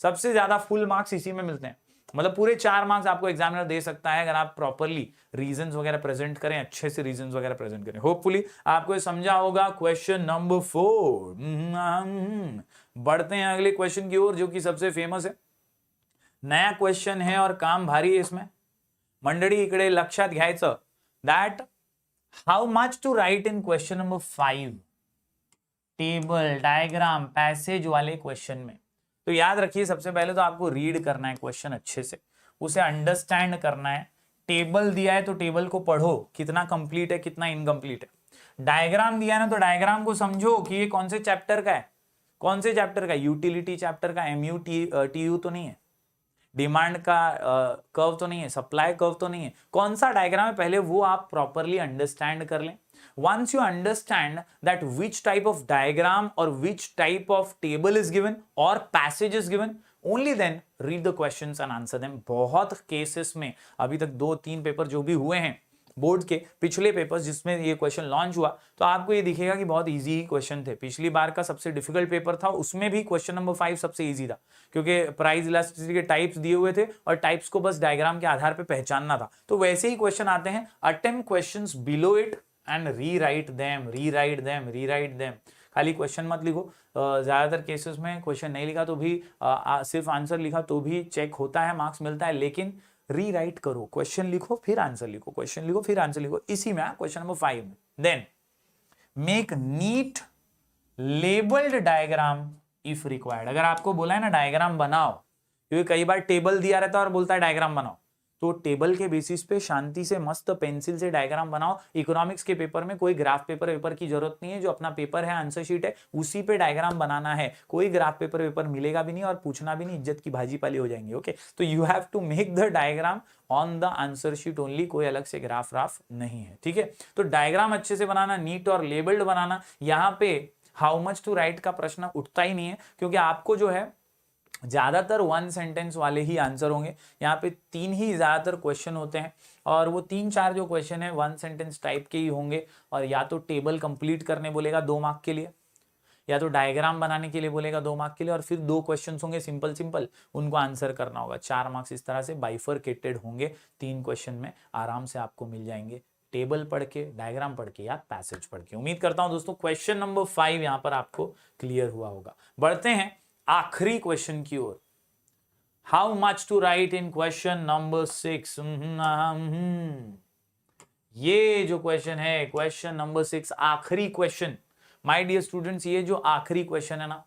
सबसे ज्यादा फुल मार्क्स इसी में मिलते हैं, मतलब पूरे 4 मार्क्स आपको एग्जामिनर दे सकता है अगर आप प्रॉपरली रीजंस वगैरह प्रेजेंट करें, अच्छे से रीजंस वगैरह प्रेजेंट करें। होपफुली आपको ये समझा होगा। क्वेश्चन नंबर 4, बढ़ते हैं अगले क्वेश्चन की ओर, जो कि सबसे फेमस है, नया क्वेश्चन है और काम भारी है इसमें। मंडळी इकडे लक्षात घ्यायचं, that how much to write in question number 5, table, diagram, passage वाले क्वेश्चन में। तो याद रखिए, सबसे पहले तो आपको रीड करना है क्वेश्चन अच्छे से, उसे अंडरस्टैंड करना है। टेबल दिया है तो टेबल को पढ़ो, कितना कंप्लीट है कितना इनकम्प्लीट है। डायग्राम दिया है ना, तो डायग्राम को समझो कि ये कौन से चैप्टर का है, कौन से चैप्टर का, यूटिलिटी चैप्टर का, MUTU तो नहीं है, डिमांड का कर्व तो नहीं है, सप्लाई कर्व तो नहीं है, कौन सा डायग्राम है, पहले वो आप प्रॉपरली अंडरस्टैंड कर लें। Once you understand that which type of diagram or which type of table is given or passage is given, only then read the questions and answer them। बहुत केसेस में अभी तक 2-3 पेपर जो भी हुए हैं बोर्ड के, पिछले पेपर्स जिसमें ये क्वेश्चन लॉन्च हुआ, तो आपको ये दिखेगा कि बहुत इजी ही क्वेश्चन थे। पिछली बार का सबसे डिफिकल्ट पेपर था, उसमें भी क्वेश्चन नंबर 5 सबसे इजी था, क्योंकि प्राइस इलास्टिसिटी के टाइप्स दिए हुए थे और टाइप्स को बस डायग्राम के आधार पर पहचानना था। तो वैसे ही क्वेश्चन आते हैं, attempt questions below it and rewrite them. खाली क्वेश्चन मत लिखो, ज्यादातर केसेस में क्वेश्चन नहीं लिखा तो भी सिर्फ आंसर लिखा तो भी चेक होता है, मार्क्स मिलता है, लेकिन रीराइट करो, क्वेश्चन लिखो फिर आंसर लिखो, क्वेश्चन लिखो फिर आंसर लिखो। इसी में क्वेश्चन नंबर 5 में, then make neat labelled diagram if required. अगर आपको बोला है ना डायग्राम बनाओ, क्योंकि कई बार टेबल दिया रहता है और बोलता है डायग्राम बनाओ, तो टेबल के बेसिस पे शांति से मस्त पेंसिल से डायग्राम बनाओ। इकोनॉमिक्स के पेपर में कोई ग्राफ पेपर की जरूरत नहीं है, जो अपना पेपर है, आंसर शीट है, उसी पे डायग्राम बनाना है। कोई ग्राफ पेपर मिलेगा भी नहीं और पूछना भी नहीं, इज्जत की भाजी पाली हो जाएंगी। ओके, तो you have to make the diagram on the answer sheet only, कोई अलग से ग्राफ नहीं है, ठीक है। तो डायग्राम अच्छे से बनाना, नीट और लेबल्ड बनाना। यहाँ पे हाउ मच टू राइट का प्रश्न उठता ही नहीं है, क्योंकि आपको जो है ज्यादातर 1 सेंटेंस वाले ही आंसर होंगे। यहाँ पे 3 ही ज्यादातर क्वेश्चन होते हैं, और वो 3-4 जो क्वेश्चन है 1 सेंटेंस टाइप के ही होंगे, और या तो टेबल कंप्लीट करने बोलेगा 2 मार्क के लिए, या तो डायग्राम बनाने के लिए बोलेगा 2 मार्क के लिए, और फिर 2 क्वेश्चन होंगे सिंपल, उनको आंसर करना होगा। 4 मार्क्स इस तरह से बाइफरकेटेड होंगे, 3 क्वेश्चन में आराम से आपको मिल जाएंगे, टेबल पढ़ के, डायग्राम पढ़ के या पैसेज पढ़ के। उम्मीद करता हूं दोस्तों क्वेश्चन नंबर 5 यहाँ पर आपको क्लियर हुआ होगा। बढ़ते हैं आखिरी क्वेश्चन की ओर। How much to write in question number 6। ये जो क्वेश्चन है, क्वेश्चन नंबर 6, आखिरी क्वेश्चन। माय डियर स्टूडेंट्स, ये जो आखिरी क्वेश्चन है ना,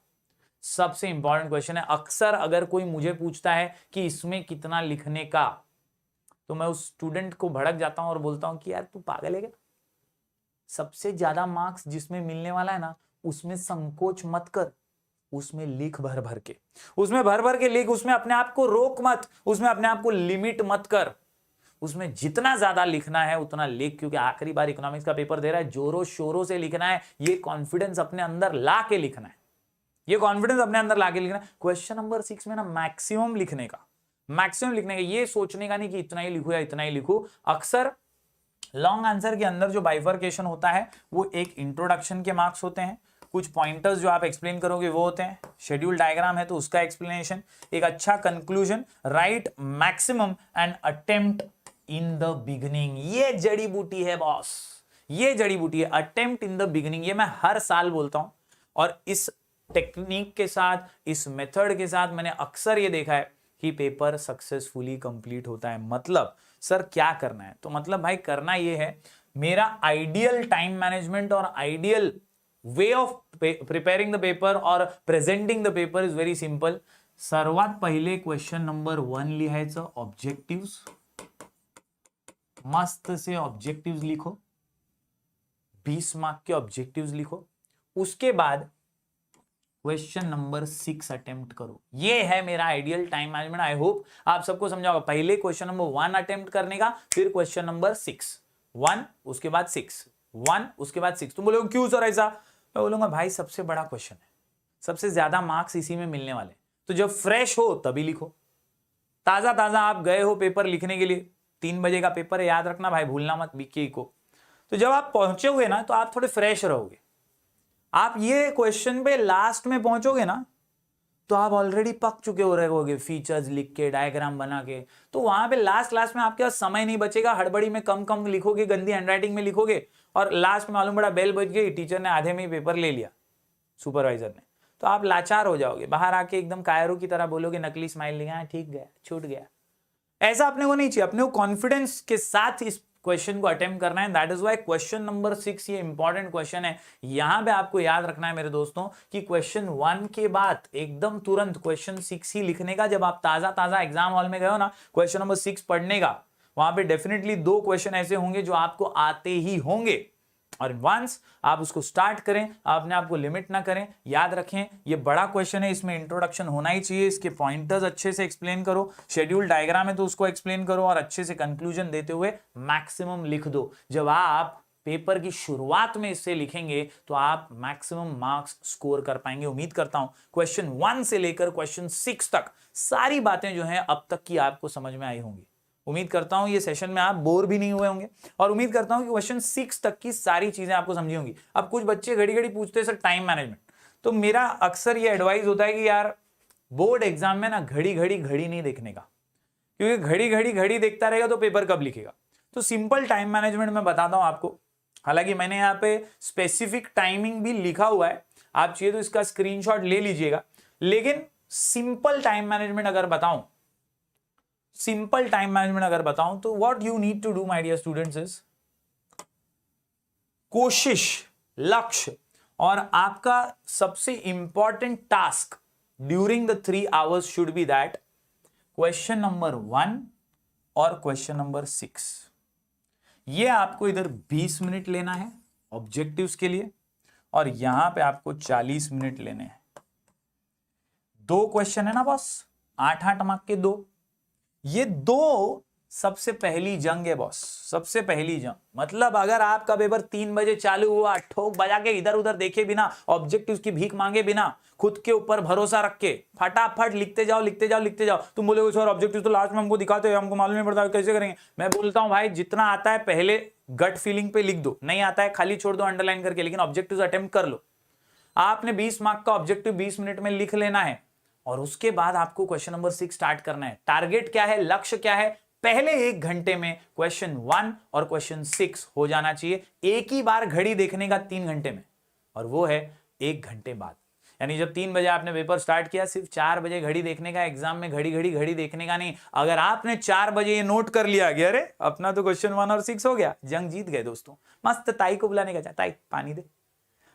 सबसे इंपॉर्टेंट क्वेश्चन है। अक्सर अगर कोई मुझे पूछता है कि इसमें कितना लिखने का, तो मैं उस स्टूडेंट को भड़क जाता हूं और बोलता हूं कि यार तू पागल है क्या? सबसे ज्यादा मार्क्स जिसमें मिलने वाला है ना, उसमें संकोच मत कर, उसमें लिख भर भर के, उसमें भर भर के लिख, उसमें अपने आप को रोक मत, उसमें अपने आप को लिमिट मत कर, उसमें जितना ज्यादा लिखना है उतना लिख, क्योंकि आखिरी बार इकोनॉमिक्स का पेपर दे रहा है, जोरों शोरों से लिखना है, ये कॉन्फिडेंस अपने अंदर ला के लिखना है, ये कॉन्फिडेंस अपने अंदर ला के लिखना है। क्वेश्चन नंबर 6 में ना मैक्सिमम लिखने का, ये सोचने का नहीं कि इतना ही लिखूं या इतना ही लिखूं। अक्सर लॉन्ग आंसर के अंदर जो बाइफर्केशन होता है वो एक इंट्रोडक्शन के मार्क्स होते हैं, कुछ पॉइंटर्स जो आप एक्सप्लेन करोगे वो होते हैं, शेड्यूल डायग्राम है तो उसका एक्सप्लेनेशन, एक अच्छा conclusion, right maximum and attempt in the beginning. ये जड़ी बूटी है बॉस, ये जड़ी बूटी है, अटेम्प्ट इन द बिगिनिंग। ये मैं हर साल बोलता हूं और इस टेक्निक के साथ, इस मेथड के साथ मैंने अक्सर ये देखा है कि पेपर सक्सेसफुली कंप्लीट होता है। मतलब सर क्या करना है? तो मतलब भाई करना ये है, मेरा आइडियल टाइम मैनेजमेंट और ideal way of preparing the paper और presenting the paper is very simple. सर्वात पहिले क्वेश्चन नंबर 1 लिहायचं, ऑब्जेक्टिव्स, मस्त से ऑब्जेक्टिव्स लिखो, 20 मार्क के ऑब्जेक्टिव्स लिखो, उसके बाद क्वेश्चन नंबर 6 अटेम्प्ट करो। ये है मेरा ideal time management. I hope आप सबको समझा होगा। पहले क्वेश्चन नंबर 1 अटेम्प्ट करने का, फिर क्वेश्चन नंबर 6, 1 उसके बाद 6, 1 उसके बाद 6। तुम बोलोगे क्यों सर ऐसा? मैं बोलूंगा भाई सबसे बड़ा क्वेश्चन है, सबसे ज्यादा मार्क्स इसी में मिलने वाले, तो जब फ्रेश हो तभी लिखो। ताजा ताजा आप गए हो पेपर लिखने के लिए, 3 बजे का पेपर है, याद रखना भाई, भूलना मत बीके को। तो जब आप पहुंचोगे ना तो आप थोड़े फ्रेश रहोगे। आप ये क्वेश्चन पे लास्ट में पहुंचोगे ना तो आप ऑलरेडी पक चुके हो रहोगे, फीचर्स लिख के, डायग्राम बना के। तो वहां पे लास्ट में आपके पास समय नहीं बचेगा, हड़बड़ी में कम कम लिखोगे, गंदी हैंडराइटिंग में लिखोगे, और लास्ट में मालूम पड़ा बेल बज गई, टीचर ने आधे में ही पेपर ले लिया, सुपरवाइजर ने, तो आप लाचार हो जाओगे। बाहर आके एकदम कायरों की तरह बोलोगे, नकली स्माइल लिया, ठीक गया, छूट गया। ऐसा अपने को नहीं चाहिए, अपने को कॉन्फिडेंस के साथ इस क्वेश्चन को अटेम्प्ट करना है। That is why question number 6 ये इंपॉर्टेंट क्वेश्चन है। यहां पे आपको याद रखना है मेरे दोस्तों कि क्वेश्चन 1 के बाद एकदम तुरंत क्वेश्चन 6 ही लिखने का। जब आप ताजा ताजा एग्जाम हॉल में गए हो ना क्वेश्चन नंबर 6 पढ़ने का, वहां पे डेफिनेटली 2 क्वेश्चन ऐसे होंगे जो आपको आते ही होंगे, और वंस आप उसको स्टार्ट करें, अपने आप को लिमिट ना करें। याद रखें ये बड़ा क्वेश्चन है, इसमें इंट्रोडक्शन होना ही चाहिए, इसके पॉइंटर्स अच्छे से एक्सप्लेन करो, शेड्यूल डायग्राम है तो उसको एक्सप्लेन करो, और अच्छे से कंक्लूजन देते हुए मैक्सिमम लिख दो। जब आप पेपर की शुरुआत में इससे लिखेंगे तो आप मैक्सिमम मार्क्स स्कोर कर पाएंगे। उम्मीद करता हूं क्वेश्चन 1 से लेकर क्वेश्चन 6 तक सारी बातें जो हैं अब तक की आपको समझ में आई होंगी। उम्मीद करता हूं ये सेशन में आप बोर भी नहीं हुए होंगे, और उम्मीद करता हूं कि क्वेश्चन 6 तक की सारी चीजें आपको समझी होंगी। अब कुछ बच्चे घड़ी घड़ी पूछते हैं सर टाइम मैनेजमेंट, तो मेरा अक्सर ये एडवाइस होता है कि यार बोर्ड एग्जाम में ना घड़ी नहीं देखने का, क्योंकि घड़ी देखता रहेगा तो पेपर कब लिखेगा। तो सिंपल टाइम मैनेजमेंट मैं बताता हूं आपको। हालांकि मैंने यहाँ पे स्पेसिफिक टाइमिंग भी लिखा हुआ है, आप चाहिए तो इसका स्क्रीनशॉट ले लीजिएगा। लेकिन सिंपल टाइम मैनेजमेंट अगर बताऊं, तो what you need to do my dear students is कोशिश, लक्ष्य और आपका सबसे important task during the 3 hours should be that question number 1 और क्वेश्चन नंबर 6, ये आपको इधर 20 मिनट लेना है ऑब्जेक्टिव्स के लिए, और यहां पे आपको 40 मिनट लेने हैं। 2 क्वेश्चन है ना बॉस, 8-8 मार्क के 2, ये 2 सबसे पहली जंग है बॉस, सबसे पहली जंग। मतलब अगर आपका पेपर 3 बजे चालू हुआ, ठोक बजा के इधर उधर देखे बिना, ऑब्जेक्टिव्स की भीख मांगे बिना, खुद के ऊपर भरोसा रख के फटाफट लिखते जाओ। तुम बोलोगे सर ऑब्जेक्टिव तो लास्ट में हमको दिखाते हो, हमको मालूम नहीं पड़ता कैसे करेंगे। मैं बोलता हूं भाई जितना आता है पहले गट फीलिंग पे लिख दो, नहीं आता है खाली छोड़ दो अंडरलाइन करके, लेकिन ऑब्जेक्टिव अटेम्प्ट कर लो। आपने 20 मार्क का ऑब्जेक्टिव 20 मिनट में लिख लेना है, और उसके बाद आपको क्वेश्चन नंबर 6 स्टार्ट करना है। टारगेट क्या है, लक्ष्य क्या है? पहले 1 घंटे में क्वेश्चन 1 और क्वेश्चन 6 हो जाना चाहिए। एक ही बार घड़ी देखने का 3 घंटे में, और वो है 1 घंटे बाद। यानी जब 3 बजे आपने पेपर स्टार्ट किया, सिर्फ 4 बजे घड़ी देखने का, एग्जाम में घड़ी देखने का नहीं। अगर आपने 4 बजे ये नोट कर लिया कि अरे अपना तो क्वेश्चन 1 और 6 हो गया, जंग जीत गए दोस्तों। मस्त ताई को बुलाने का, ताई पानी दे,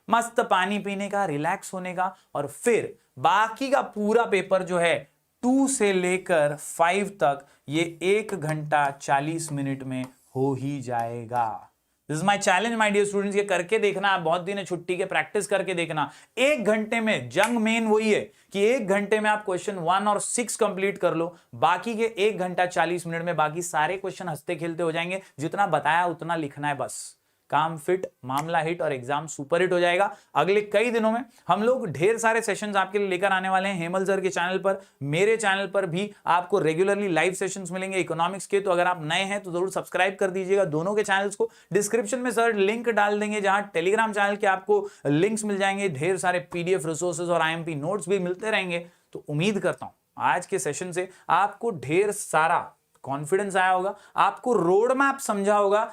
मस्त पानी पीने का, रिलैक्स होने का, और फिर बाकी का पूरा पेपर जो है 2 से लेकर 5 तक ये 1 घंटा 40 मिनट में हो ही जाएगा। This is my challenge my dear students, ये करके देखना। आप बहुत दिन है छुट्टी के, प्रैक्टिस करके देखना। 1 घंटे में जंग मेन वही है कि 1 घंटे में आप क्वेश्चन 1 और 6 कंप्लीट कर लो, बाकी के 1 घंटा 40 मिनट में बाकी सारे क्वेश्चन हंसते खेलते हो जाएंगे। जितना बताया उतना लिखना है बस, काम फिट, मामला हिट और एग्जाम सुपर हिट हो जाएगा। अगले कई दिनों में हम लोग ढेर सारे सेशंस आपके लिए लेकर आने वाले हैं हेमल सर के चैनल पर। मेरे चैनल पर भी आपको रेगुलरली लाइव सेशंस मिलेंगे इकोनॉमिक्स के, तो अगर आप नए हैं तो जरूर सब्सक्राइब कर दीजिएगा दोनों के चैनल्स को। डिस्क्रिप्शन में सर लिंक डाल देंगे जहां टेलीग्राम चैनल के आपको लिंक्स मिल जाएंगे, ढेर सारे पीडीएफ रिसोर्सेज और आईएमपी नोट्स भी मिलते रहेंगे। तो उम्मीद करता हूं आज के सेशन से आपको ढेर सारा कॉन्फिडेंस आया होगा, आपको रोड मैप समझा होगा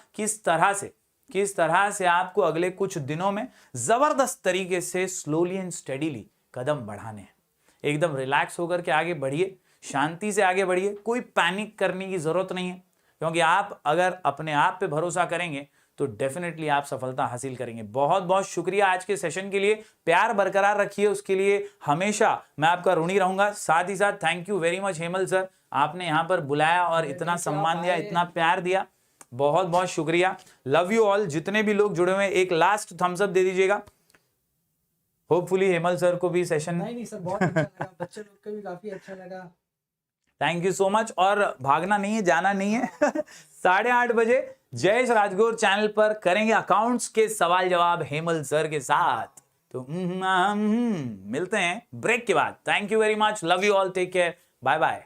किस तरह से आपको अगले कुछ दिनों में जबरदस्त तरीके से स्लोली एंड स्टेडीली कदम बढ़ाने हैं। एकदम रिलैक्स होकर के आगे बढ़िए, शांति से आगे बढ़िए, कोई पैनिक करने की जरूरत नहीं है, क्योंकि आप अगर अपने आप पे भरोसा करेंगे तो डेफिनेटली आप सफलता हासिल करेंगे। बहुत बहुत शुक्रिया आज के सेशन के लिए, प्यार बरकरार रखिए, उसके लिए हमेशा मैं आपका ऋणी रहूंगा। साथ ही साथ thank you very much Hemal sir, आपने यहां पर बुलाया और इतना सम्मान दिया, इतना प्यार दिया, बहुत बहुत शुक्रिया। Love you all. जितने भी लोग जुड़े हुए हैं एक लास्ट थम्स अप दे दीजिएगा। होपफुली हेमल सर को भी सेशन नहीं सर, बहुत अच्छा लगा, बच्चे लोग को भी काफी अच्छा लगा। Thank you so much. और भागना नहीं है, जाना नहीं है 8:30 बजे जयेश राजगौर चैनल पर करेंगे अकाउंट्स के सवाल जवाब हेमल सर के साथ। तो मिलते हैं ब्रेक के बाद। Thank you very much, love you all, take care, bye bye.